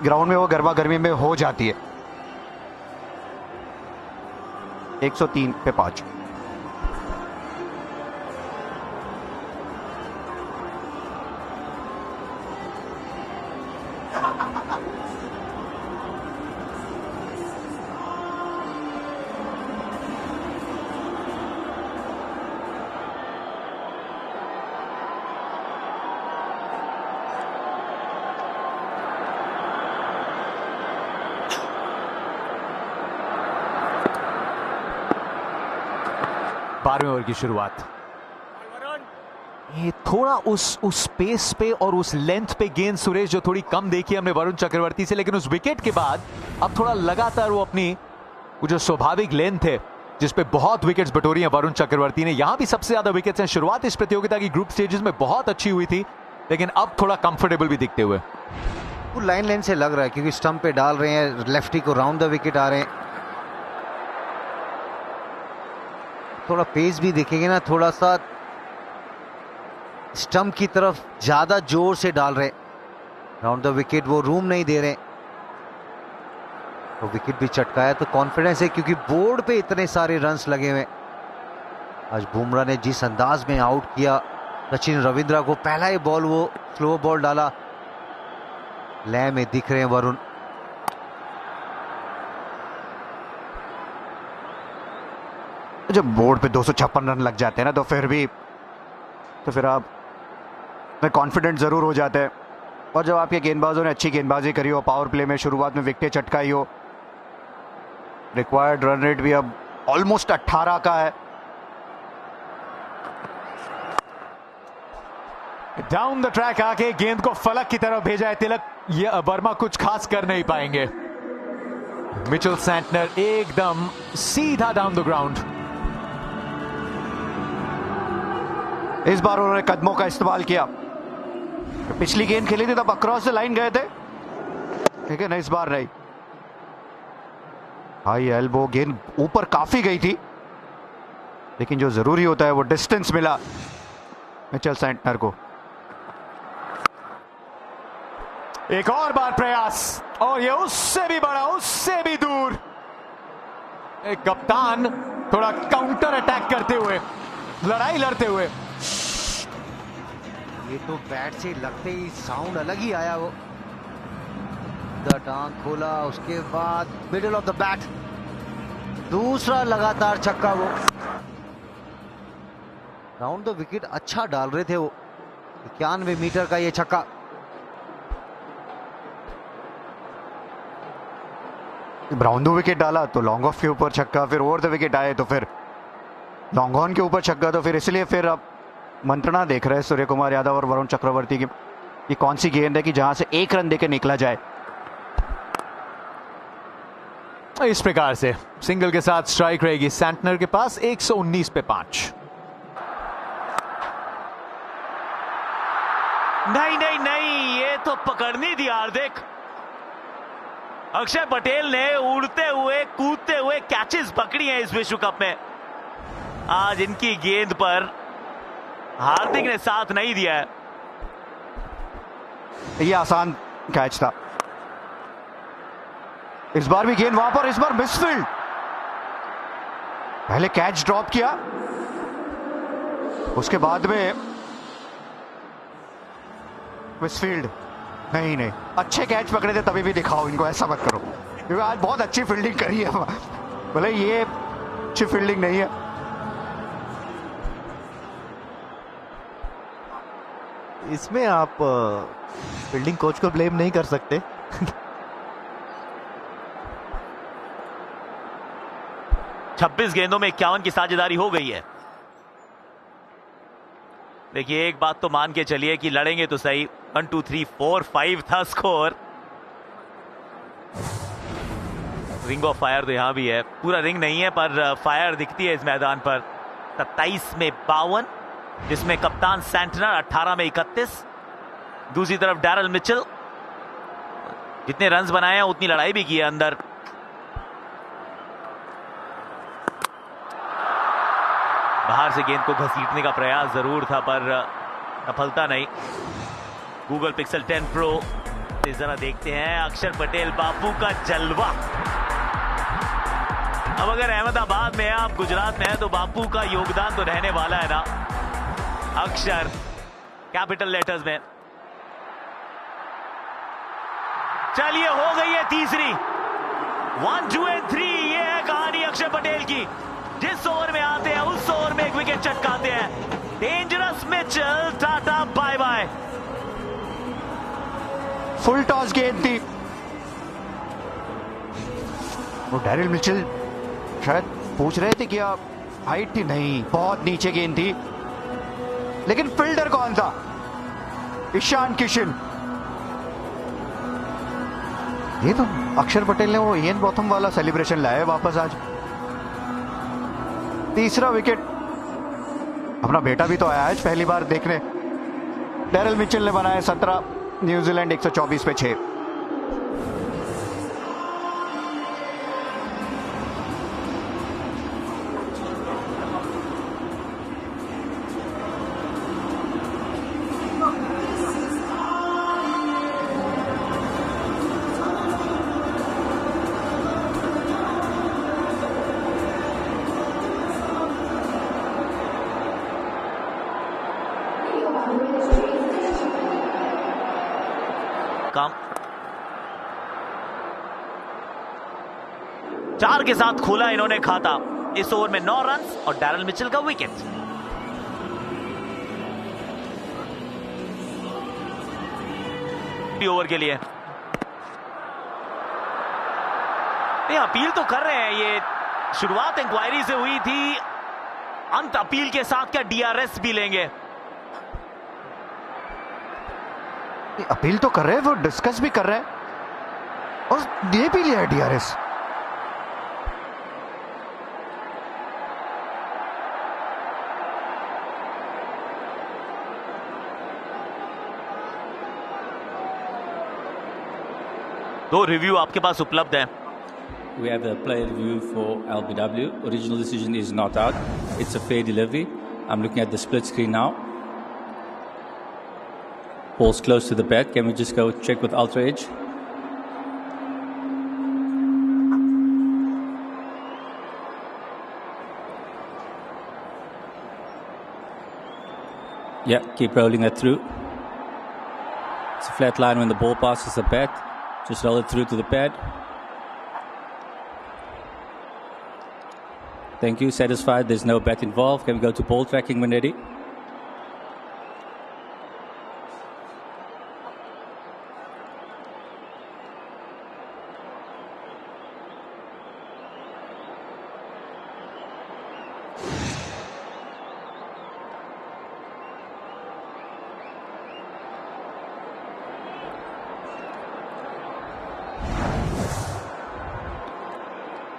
ग्राउंड में वो गर्मा गर्मी में हो जाती है। 103 पे 5। बारहवें ओवर की शुरुआत। ये थोड़ा उस पेस पे और उस लेंथ पे गेंद सुरेश जो थोड़ी कम देखी हमने वरुण चक्रवर्ती से, लेकिन उस विकेट के बाद अब थोड़ा लगातार वो अपनी वो जो स्वाभाविक लेंथ है जिसपे बहुत विकेट्स बटोरी हैं वरुण चक्रवर्ती ने। यहां भी सबसे ज्यादा विकेट्स हैं। शुरुआत इस प्रतियोगिता की ग्रुप स्टेजेस में बहुत अच्छी हुई थी, लेकिन अब थोड़ा कंफर्टेबल भी दिखते हुए। वो लाइन लाइन से लग रहा है क्योंकि स्टंप पे डाल रहे हैं, लेफ्टी को राउंड द विकेट आ रहे हैं। थोड़ा पेस भी देखेंगे ना, थोड़ा सा स्टंप की तरफ ज्यादा जोर से डाल रहे, राउंड द विकेट वो रूम नहीं दे रहे। तो विकेट भी चटकाया तो कॉन्फिडेंस है क्योंकि बोर्ड पे इतने सारे रन्स लगे हुए। आज बुमराह ने जिस अंदाज में आउट किया सचिन रविंद्रा को, पहला ही बॉल वो स्लो बॉल डाला, लय में दिख रहे हैं वरुण। जब बोर्ड पे 256 रन लग जाते हैं ना तो फिर आप में कॉन्फिडेंट जरूर हो जाते हैं। और जब आपके गेंदबाजों ने अच्छी गेंदबाजी करी हो, पावर प्ले में शुरुआत में विकेट चटकाई हो, रिक्वायर्ड रन रेट भी अब ऑलमोस्ट 18 का है। डाउन द ट्रैक आके गेंद को फलक की तरफ भेजा है तिलक, ये वर्मा कुछ खास कर नहीं पाएंगे। मिचेल सैंटनर एकदम सीधा डाउन द ग्राउंड। इस बार उन्होंने कदमों का इस्तेमाल किया। पिछली गेंद खेली थी तब अक्रॉस द लाइन गए थे, ठीक है ना, इस बार नहीं। हाई एल्बो गेंद ऊपर काफी गई थी, लेकिन जो जरूरी होता है वो डिस्टेंस मिला मिचेल सैंटनर को। एक और बार प्रयास, और ये उससे भी बड़ा, उससे भी दूर। एक कप्तान थोड़ा काउंटर अटैक करते हुए, लड़ाई लड़ते हुए। ये तो बैट से लगते ही साउंड अलग ही आया। वो टांग खोला, उसके बाद मिडिल ऑफ द बैट दूसरा लगातार छक्का। वो राउंड द विकेट अच्छा डाल रहे थे वो, 91 मीटर का ये छक्का। राउंड द विकेट डाला तो लॉन्ग ऑफ के ऊपर छक्का, फिर ओवर द विकेट आए तो फिर लॉन्ग ऑन के ऊपर छक्का। तो फिर इसलिए फिर अब मंत्रणा देख रहे हैं सूर्य कुमार यादव और वरुण चक्रवर्ती की, ये कौन सी गेंद है कि जहां से 1 रन देकर निकला जाए। इस प्रकार से सिंगल के साथ स्ट्राइक रहेगी सैंटनर के पास। 119 पे 5। नहीं, ये तो पकड़नी थी हार्दिक। अक्षय पटेल ने उड़ते हुए कूदते हुए कैचेस पकड़ी हैं इस विश्व कप में। आज इनकी गेंद पर हार्दिक ने साथ नहीं दिया है। ये आसान कैच था। इस बार भी गेंद वहां पर, इस बार मिसफील्ड। पहले कैच ड्रॉप किया, उसके बाद में मिसफील्ड। नहीं, अच्छे कैच पकड़े थे तभी भी दिखाओ इनको, ऐसा मत करो क्योंकि आज बहुत अच्छी फील्डिंग करी है। बोले ये अच्छी फील्डिंग नहीं है। इसमें आप फील्डिंग कोच को ब्लेम नहीं कर सकते। 26 गेंदों में 51 की साझेदारी हो गई है। देखिए एक बात तो मान के चलिए कि लड़ेंगे तो सही। 1 2 3 4 5 था स्कोर। रिंग ऑफ फायर तो यहां भी है, पूरा रिंग नहीं है पर फायर दिखती है इस मैदान पर। 27 में 52, जिसमें कप्तान सैंटनर 18 में 31। दूसरी तरफ डैरल मिचेल जितने रन्स बनाए हैं उतनी लड़ाई भी की है अंदर। बाहर से गेंद को घसीटने का प्रयास जरूर था पर सफलता नहीं। गूगल पिक्सल 10 प्रो से जरा देखते हैं अक्षर पटेल बापू का जलवा। अब अगर अहमदाबाद में है, आप गुजरात में है, तो बापू का योगदान तो रहने वाला है ना। अक्षर कैपिटल लेटर्स में। चलिए हो गई है तीसरी। 1 2 and 3 ये है कहानी अक्षर पटेल की। जिस ओवर में आते हैं उस ओवर में एक विकेट चटकाते हैं। Dangerous Mitchell, tata bye bye. Full toss गेंद थी। वो डैरिल मिचेल शायद पूछ रहे थे क्या हाइट थी, नहीं, बहुत नीचे गेंद थी। लेकिन फील्डर कौन था? ईशान किशन। ये तो अक्षर पटेल ने वो इयन बॉथम वाला सेलिब्रेशन लाया है वापस आज। तीसरा विकेट। अपना बेटा भी तो आया आज पहली बार देखने। डैरिल मिचेल ने बनाया 17, न्यूजीलैंड 124 पे 6। काम 4 के साथ खोला इन्होंने खाता। इस ओवर में 9 रन और डैरल मिचेल का विकेट। ओवर के लिए ये अपील तो कर रहे हैं। ये शुरुआत इंक्वायरी से हुई थी, अंत अपील के साथ क्या डीआरएस भी लेंगे? अपील तो कर रहे हैं, वो डिस्कस भी कर रहे हैं और दे भी लिया है डीआरएस। दो रिव्यू आपके पास उपलब्ध है। We have a player review for LBW. Original decision is not out. It's a fair delivery. I'm looking at the split screen now. Ball's close to the bat. Can we just go check with Ultra Edge? Yeah, keep rolling that through. It's a flat line when the ball passes the bat. Just roll it through to the pad. Thank you. Satisfied. There's no bat involved. Can we go to ball tracking when ready?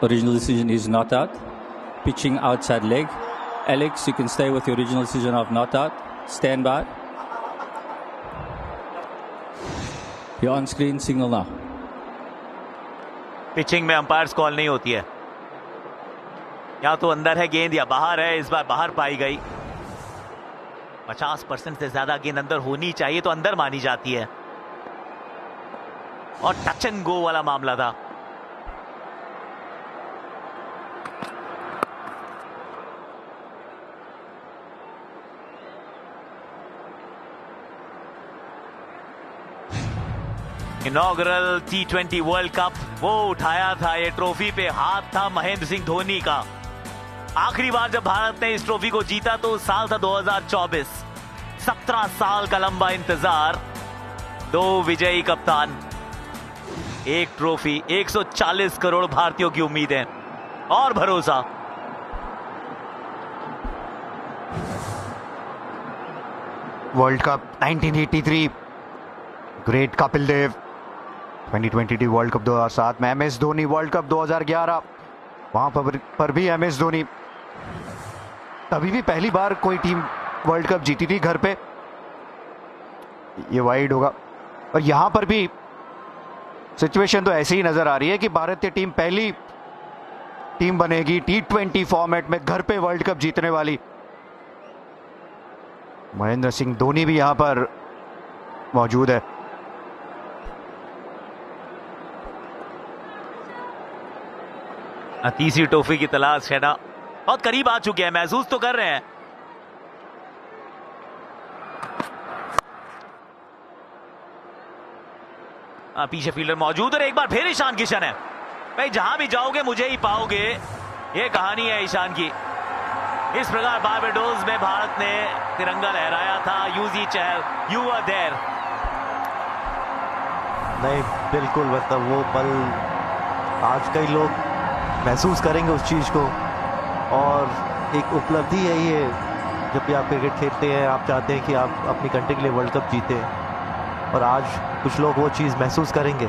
Original decision is not out. Pitching outside leg. Alex, you can stay with the original decision of not out. Stand by. You're on screen, signal now. Pitching में umpires call नहीं होती है। या तो अंदर है गेंद या बाहर है। इस बार बाहर पाई गई। 50% से ज्यादा गेंद अंदर होनी चाहिए तो अंदर मानी जाती है। और टच एंड गो वाला मामला था। इनॉग्रल T20 वर्ल्ड कप, वो उठाया था ये ट्रॉफी पे हाथ था महेंद्र सिंह धोनी का। आखिरी बार जब भारत ने इस ट्रॉफी को जीता तो साल था 2024। 17 साल का लंबा इंतजार, 2 विजयी कप्तान, 1 ट्रॉफी, 140 करोड़ भारतीयों की उम्मीदें और भरोसा। World cup 1983, great Kapil Dev, 2022 world cup 2007 में MS धोनी, वर्ल्ड कप 2011 वहां पर भी MS धोनी। तभी भी पहली बार कोई टीम वर्ल्ड कप जीती थी घर पे। ये वाइड होगा और यहां पर भी सिचुएशन तो ऐसी ही नजर आ रही है कि भारतीय टीम पहली टीम बनेगी T20 फॉर्मेट में घर पे वर्ल्ड कप जीतने वाली। महेंद्र सिंह धोनी भी यहां पर मौजूद है। तीसरी ट्रॉफी की तलाश है ना, बहुत करीब आ चुके हैं, महसूस तो कर रहे हैं। पीछे फील्डर मौजूद और एक बार फिर ईशान किशन है। भाई जहां भी जाओगे मुझे ही पाओगे, ये कहानी है ईशान की। इस प्रकार बारबाडोस में भारत ने तिरंगा लहराया था। Yuzi Chahal, you were there. नहीं बिल्कुल, मतलब वो पल आज कई लोग महसूस करेंगे उस चीज़ को, और एक उपलब्धि है ये। जब भी आप क्रिकेट खेलते हैं आप चाहते हैं कि आप अपनी कंट्री के लिए वर्ल्ड कप जीते, और आज कुछ लोग वो चीज़ महसूस करेंगे।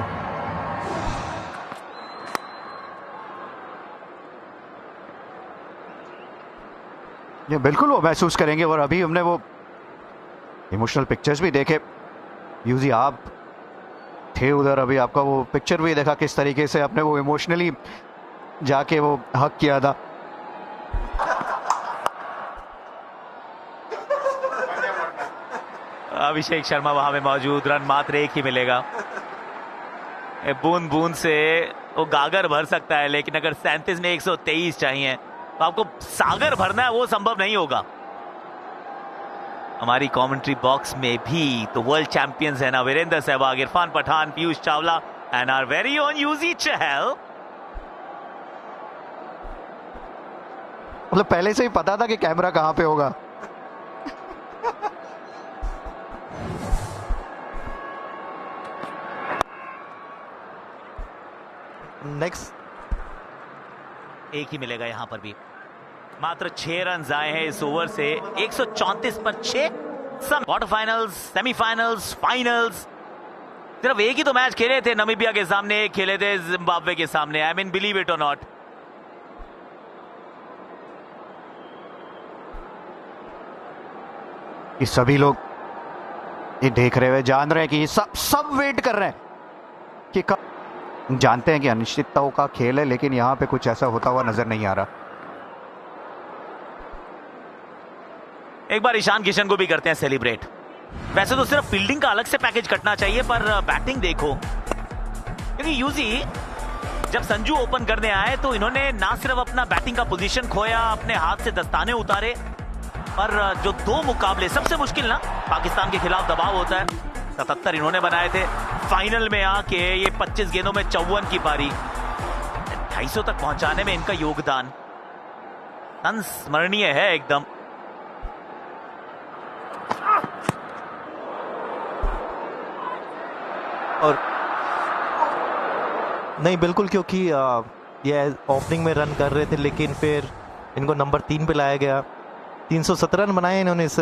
ये बिल्कुल वो महसूस करेंगे। और अभी हमने वो इमोशनल पिक्चर्स भी देखे। यूजी आप थे उधर, अभी आपका वो पिक्चर भी देखा किस तरीके से आपने वो इमोशनली जाके वो हक किया था। अभिषेक शर्मा वहां पे मौजूद, रन मात्र 1 ही मिलेगा। बूंद बूंद से वो गागर भर सकता है, लेकिन अगर 37 में 123 चाहिए तो आपको सागर भरना है, वो संभव नहीं होगा। हमारी कमेंट्री बॉक्स में भी तो वर्ल्ड चैंपियंस है ना, Virender Sehwag, Irfan Pathan, Piyush Chawla and our very own Yuzi Chahal. मतलब पहले से ही पता था कि कैमरा कहां पे होगा। नेक्स्ट 1 ही मिलेगा यहां पर भी। मात्र 6 रन आए हैं इस ओवर से, 134 पर 6। क्वार्टर फाइनल्स, सेमीफाइनल्स, फाइनल्स, सिर्फ 1 ही तो मैच खेले थे। नामीबिया के सामने 1 खेले थे, जिम्बाब्वे के सामने। आई मीन बिलीव इट और नॉट। ये सभी लोग ये देख रहे हुए जान रहे हैं कि ये सब वेट कर रहे हैं कि कब। जानते हैं कि अनिश्चितताओं का खेल है, लेकिन यहां पे कुछ ऐसा होता हुआ नजर नहीं आ रहा। एक बार ईशान किशन को भी करते हैं सेलिब्रेट। वैसे तो सिर्फ फील्डिंग का अलग से पैकेज कटना चाहिए, पर बैटिंग देखो, क्योंकि यूजी जब संजू ओपन करने आए तो इन्होंने ना सिर्फ अपना बैटिंग का पोजीशन खोया, अपने हाथ से दस्ताने उतारे, पर जो 2 मुकाबले सबसे मुश्किल ना पाकिस्तान के खिलाफ दबाव होता है, 77 इन्होंने बनाए थे। फाइनल में आके ये 25 गेंदों में 54 की पारी, 250 तक पहुंचाने में इनका योगदान संस्मरणीय है एकदम। और नहीं बिल्कुल, क्योंकि ये ओपनिंग में रन कर रहे थे, लेकिन फिर इनको नंबर 3 पे लाया गया। 317 रन बनाए इन्होंने इस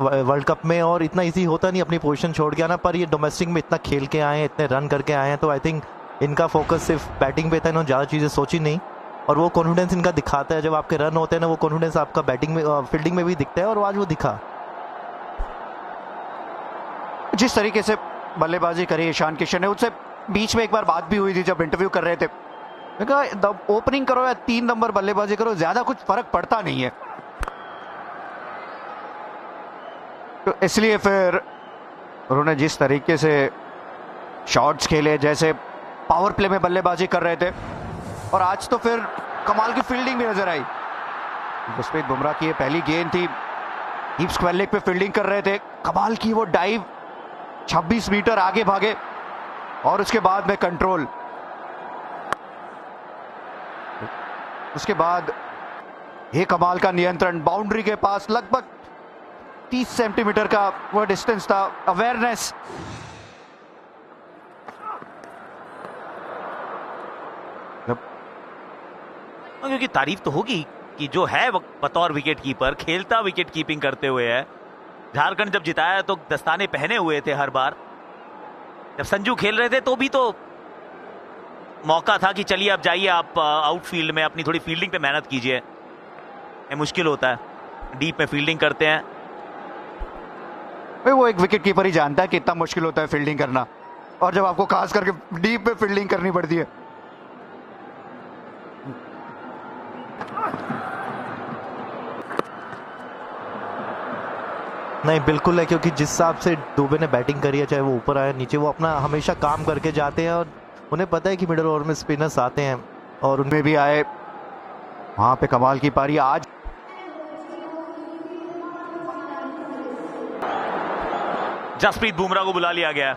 वर्ल्ड कप में, और इतना इजी होता नहीं अपनी पोजीशन छोड़ के आना, पर ये डोमेस्टिक में इतना खेल के आए हैं, इतने रन करके आए हैं, तो आई थिंक इनका फोकस सिर्फ बैटिंग पे था। इन्होंने ज़्यादा चीज़ें सोची नहीं, और वो कॉन्फिडेंस इनका दिखाता है। जब आपके रन होते हैं ना, वो कॉन्फिडेंस आपका बैटिंग में, फील्डिंग में भी दिखता है, और आज वो दिखा। जिस तरीके से बल्लेबाजी करी ईशान किशन ने, उससे बीच में एक बार बात भी हुई थी जब इंटरव्यू कर रहे थे। मैं कहा ओपनिंग करो या 3 नंबर बल्लेबाजी करो, ज्यादा कुछ फर्क पड़ता नहीं है। तो इसलिए फिर उन्होंने जिस तरीके से शॉट्स खेले, जैसे पावर प्ले में बल्लेबाजी कर रहे थे, और आज तो फिर कमाल की फील्डिंग भी नजर आई। जसप्रीत बुमराह की ये पहली गेंद थी, डीप स्क्वायर लेग पे फील्डिंग कर रहे थे, कमाल की वो डाइव, 26 मीटर आगे भागे, और उसके बाद में कंट्रोल। उसके बाद ये कमाल का नियंत्रण, बाउंड्री के पास लगभग 30 सेंटीमीटर का वो डिस्टेंस था, अवेयरनेस। क्योंकि तारीफ तो होगी कि जो है बतौर विकेट कीपर खेलता विकेट कीपिंग करते हुए है। झारखंड जब जिताया तो दस्ताने पहने हुए थे हर बार। जब संजू खेल रहे थे तो भी तो मौका था कि चलिए अब जाइए आप आउटफील्ड में अपनी थोड़ी फील्डिंग पे मेहनत कीजिए। ये मुश्किल होता है, डीप में फील्डिंग करते हैं। वो एक विकेट कीपर ही जानता है कि कितना मुश्किल होता है फील्डिंग करना, और जब आपको खास करके डीप में फील्डिंग करनी पड़ती है। नहीं बिल्कुल है, क्योंकि जिस हिसाब से दुबे ने बैटिंग करी है, चाहे वो ऊपर आए नीचे, वो अपना हमेशा काम करके जाते हैं और उन्हें पता है कि मिडिल ओवर में स्पिनर्स आते हैं और उनमें भी आए। वहां पे कमाल की पारी आज। जसप्रीत बुमराह को बुला लिया गया।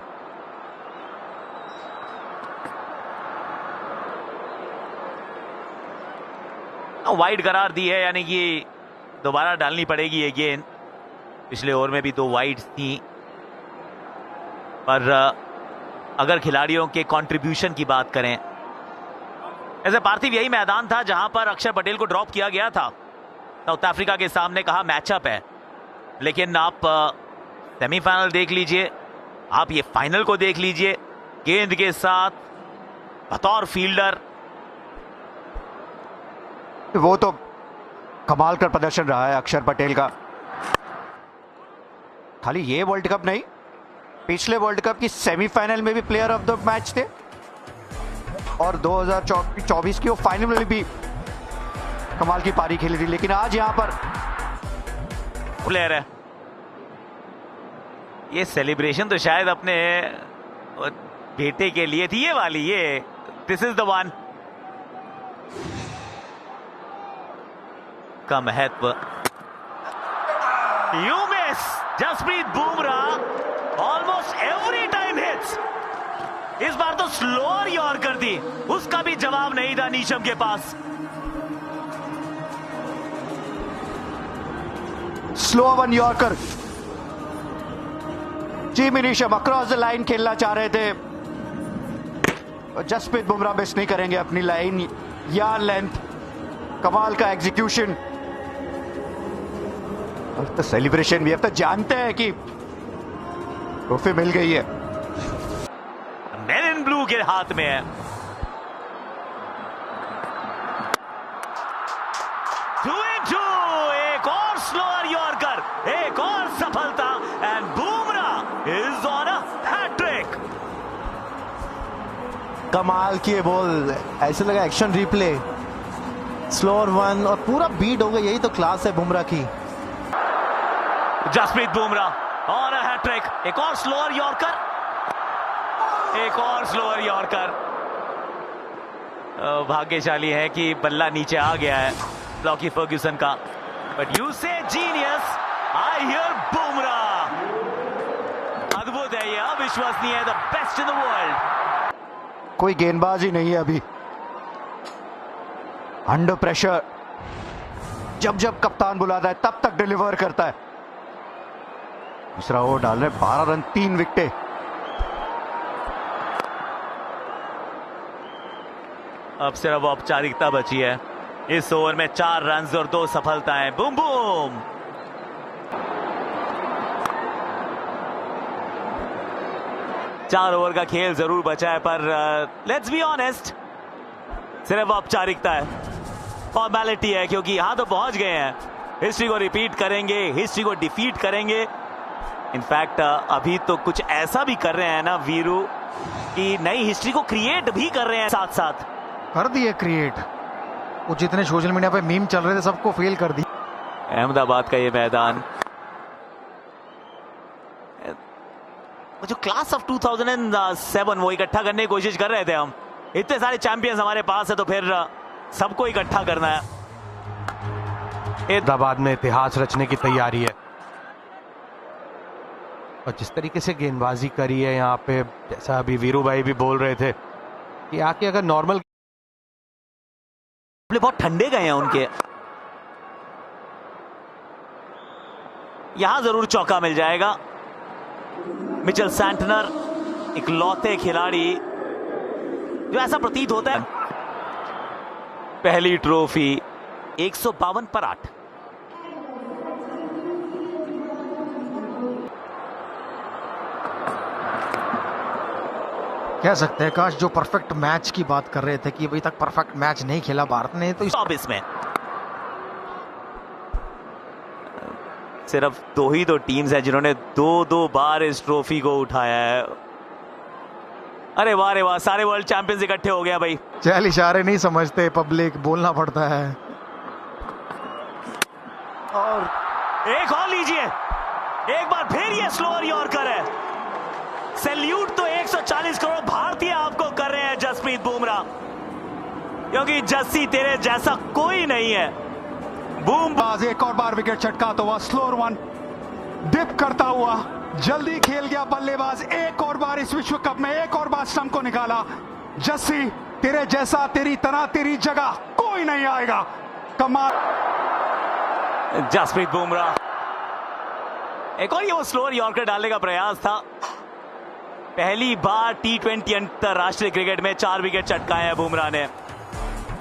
वाइड करार दी है, यानी कि दोबारा डालनी पड़ेगी ये गेंद। पिछले ओवर में भी 2 वाइड थी, पर अगर खिलाड़ियों के कंट्रीब्यूशन की बात करें, ऐसे पार्थिव यही मैदान था जहां पर अक्षर पटेल को ड्रॉप किया गया था साउथ अफ्रीका के सामने। कहा मैचअप है, लेकिन आप सेमीफाइनल देख लीजिए, आप ये फाइनल को देख लीजिए, गेंद के साथ बतौर फील्डर वो तो कमाल का प्रदर्शन रहा है अक्षर पटेल का। खाली ये वर्ल्ड कप नहीं, पिछले वर्ल्ड कप की सेमीफाइनल में भी प्लेयर ऑफ द मैच थे, और 2024 की वो फाइनल में भी कमाल की पारी खेली थी। लेकिन आज यहां पर प्लेयर है। ये सेलिब्रेशन तो शायद अपने बेटे के लिए थी, ये वाली, ये दिस इज द वन का महत्व। You miss Jasprit Bumrah almost every time hits. इस बार तो स्लोअर यॉर्कर दी, उसका भी जवाब नहीं था नीशम के पास। Slow one yorker. टीम नीशम अक्रॉस द लाइन खेलना चाह रहे थे, जसप्रीत बुमराह मिस नहीं करेंगे अपनी लाइन या लेंथ। कमाल का एग्जीक्यूशन, और तो सेलिब्रेशन भी। अब तो जानते हैं कि ट्रॉफी मिल गई है, मेन इन ब्लू के हाथ में है। 2-2, एक और स्लोअर यॉर्कर, एक और सफलता, and Bumrah is on a hat-trick. कमाल की बॉल, ऐसे लगा एक्शन रिप्ले, स्लोअर वन और पूरा बीट हो गया। यही तो क्लास है बुमराह की। Jasprit Bumrah on a hat-trick, एक और स्लोअर यॉर्कर, एक और स्लोअर यॉर्कर। भाग्यशाली है कि बल्ला नीचे आ गया है लॉकी फर्ग्यूसन का। बट यू से जीनियस, आई हियर बुमराह। अद्भुत है ये, अविश्वसनीय है, the best in the world. कोई गेंदबाज ही नहीं है अभी अंडर प्रेशर। जब जब कप्तान बुलाता है तब तक डिलीवर करता है। दूसरा ओवर डाल रहे, 12 रन 3 विकेटें। अब सिर्फ औपचारिकता बची है। इस ओवर में 4 रन और 2 सफलताएं। Boom boom. चार ओवर का खेल जरूर बचा है, पर लेट्स बी ऑनेस्ट, सिर्फ औपचारिकता है, फॉर्मेलिटी है, क्योंकि यहां तो पहुंच गए हैं। हिस्ट्री को रिपीट करेंगे, हिस्ट्री को डिफीट करेंगे। इनफैक्ट अभी तो कुछ ऐसा भी कर रहे हैं ना वीरू, कि नई हिस्ट्री को क्रिएट भी कर रहे हैं, साथ साथ कर दिए क्रिएट। वो जितने सोशल मीडिया पे मीम चल रहे थे सबको फेल कर दी। अहमदाबाद का ये मैदान, वो जो क्लास ऑफ 2007 वो इकट्ठा करने की कोशिश कर रहे थे हम। इतने सारे चैंपियंस हमारे पास है तो फिर सबको इकट्ठा करना है। अहमदाबाद में इतिहास रचने की तैयारी है, और जिस तरीके से गेंदबाजी करी है यहाँ पे, जैसा अभी वीरू भाई भी बोल रहे थे कि आके अगर नॉर्मल, बहुत ठंडे गए हैं उनके। यहां जरूर चौका मिल जाएगा। मिचेल सैंटनर इकलौते खिलाड़ी जो ऐसा प्रतीत होता है, पहली ट्रॉफी 152 पर 8। कह सकते हैं काश जो परफेक्ट मैच की बात कर रहे थे कि अभी तक परफेक्ट मैच नहीं खेला भारत ने, तो 24 में सिर्फ दो ही दो टीम्स हैं जिन्होंने दो बार इस ट्रॉफी को उठाया है। अरे वाह रे वाह, सारे वर्ल्ड चैंपियंस इकट्ठे हो गया भाई। चल इशारे नहीं समझते, पब्लिक बोलना पड़ता है। और एक और लीजिए, एक बार फिर ये स्लोअर यॉर्कर है। सैल्यूट तो 140 करोड़ भारतीय आपको कर रहे हैं जसप्रीत बुमराह, क्योंकि जस्सी तेरे जैसा कोई नहीं है। बूमबाज एक और बार विकेट चटकाता हुआ, स्लोअर वन डिप करता हुआ जल्दी खेल गया बल्लेबाज। एक और बार इस विश्व कप में एक और बार स्टंप को निकाला। जस्सी तेरे जैसा, तेरी तरह, तेरी जगह कोई नहीं आएगा। कमाल। जसप्रीत बुमराह एक और ये वो स्लोअर यॉर्कर डालने का प्रयास था। पहली बार T20 अंतरराष्ट्रीय क्रिकेट में 4 विकेट चटकाए हैं बुमराह ने।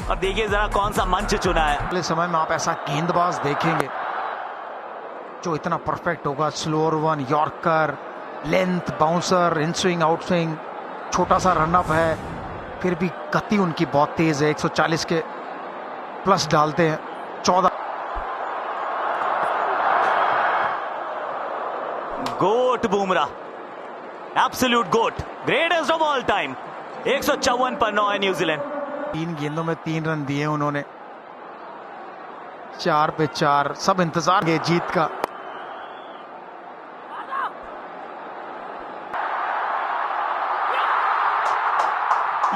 और देखिए जरा कौन सा मंच चुना है। अगले समय में आप ऐसा गेंदबाज देखेंगे जो इतना परफेक्ट होगा। Slower one, yorker, length, bouncer, in swing, out swing, छोटा सा रनअप है, फिर भी गति उनकी बहुत तेज है। 140 के प्लस डालते हैं। 14 GOAT Bumrah, absolute GOAT, greatest of all time. 154 पर 9 है न्यूजीलैंड। 3 गेंदों में 3 रन दिए उन्होंने, 4 पे 4। सब इंतजार है जीत का।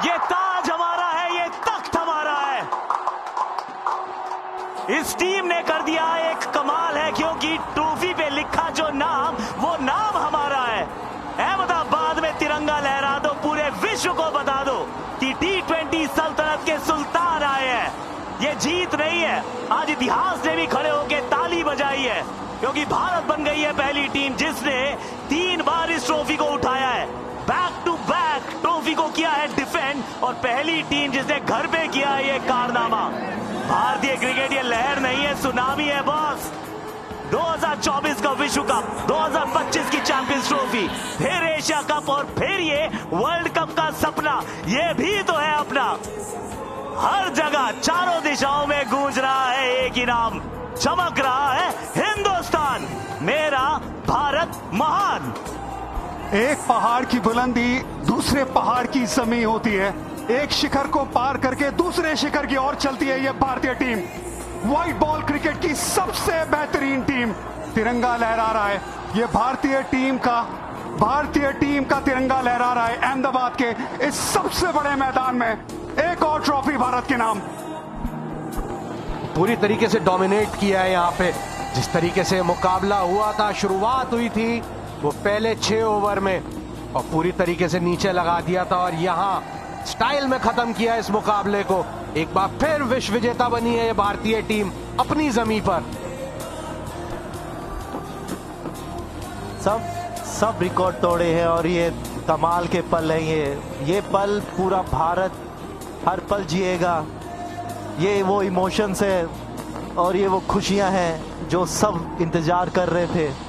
ये ताज हमारा है, ये तख्त हमारा है। इस टीम ने कर दिया एक कमाल है, क्योंकि ट्रॉफी पे लिखा जो नाम, वो नाम हमारा है। अहमदाबाद में तिरंगा लहरा दो, पूरे विश्व को बता दो कि T20 सल्तनत के सुल्तान आए हैं। ये जीत नहीं है, आज इतिहास ने भी खड़े होकर ताली बजाई है, क्योंकि भारत बन गई है पहली टीम जिसने 3 बार इस ट्रॉफी को उठाया है। बैक टू बैक ट्रॉफी को किया है डिफेंड, और पहली टीम जिसने घर पे किया है ये कारनामा। भारतीय क्रिकेट ये लहर नहीं है, सुनामी है बॉस। 2024 का विश्व कप, 2025 की चैंपियंस ट्रॉफी, फिर एशिया कप और फिर ये वर्ल्ड कप का सपना, ये भी तो है अपना। हर जगह चारों दिशाओं में गूंज रहा है एक ही नाम, चमक रहा है हिंदुस्तान, मेरा भारत महान। एक पहाड़ की बुलंदी दूसरे पहाड़ की जमीन होती है। एक शिखर को पार करके दूसरे शिखर की ओर चलती है ये भारतीय टीम। व्हाइट बॉल क्रिकेट की सबसे बेहतरीन टीम तिरंगा लहरा रहा है। ये भारतीय टीम का तिरंगा लहरा रहा है अहमदाबाद के इस सबसे बड़े मैदान में। एक और ट्रॉफी भारत के नाम। पूरी तरीके से डोमिनेट किया है यहाँ पे। जिस तरीके से मुकाबला हुआ था, शुरुआत हुई थी वो पहले 6 ओवर में, और पूरी तरीके से नीचे लगा दिया था, और यहाँ स्टाइल में खत्म किया इस मुकाबले को। एक बार फिर विश्व विजेता बनी है ये भारतीय टीम अपनी जमीन पर। सब रिकॉर्ड तोड़े हैं, और ये कमाल के पल हैं। ये पल पूरा भारत हर पल जिएगा। ये वो इमोशंस है और ये वो खुशियां हैं जो सब इंतजार कर रहे थे।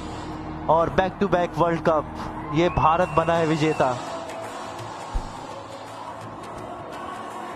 और back to back world cup, ये भारत बना है विजेता।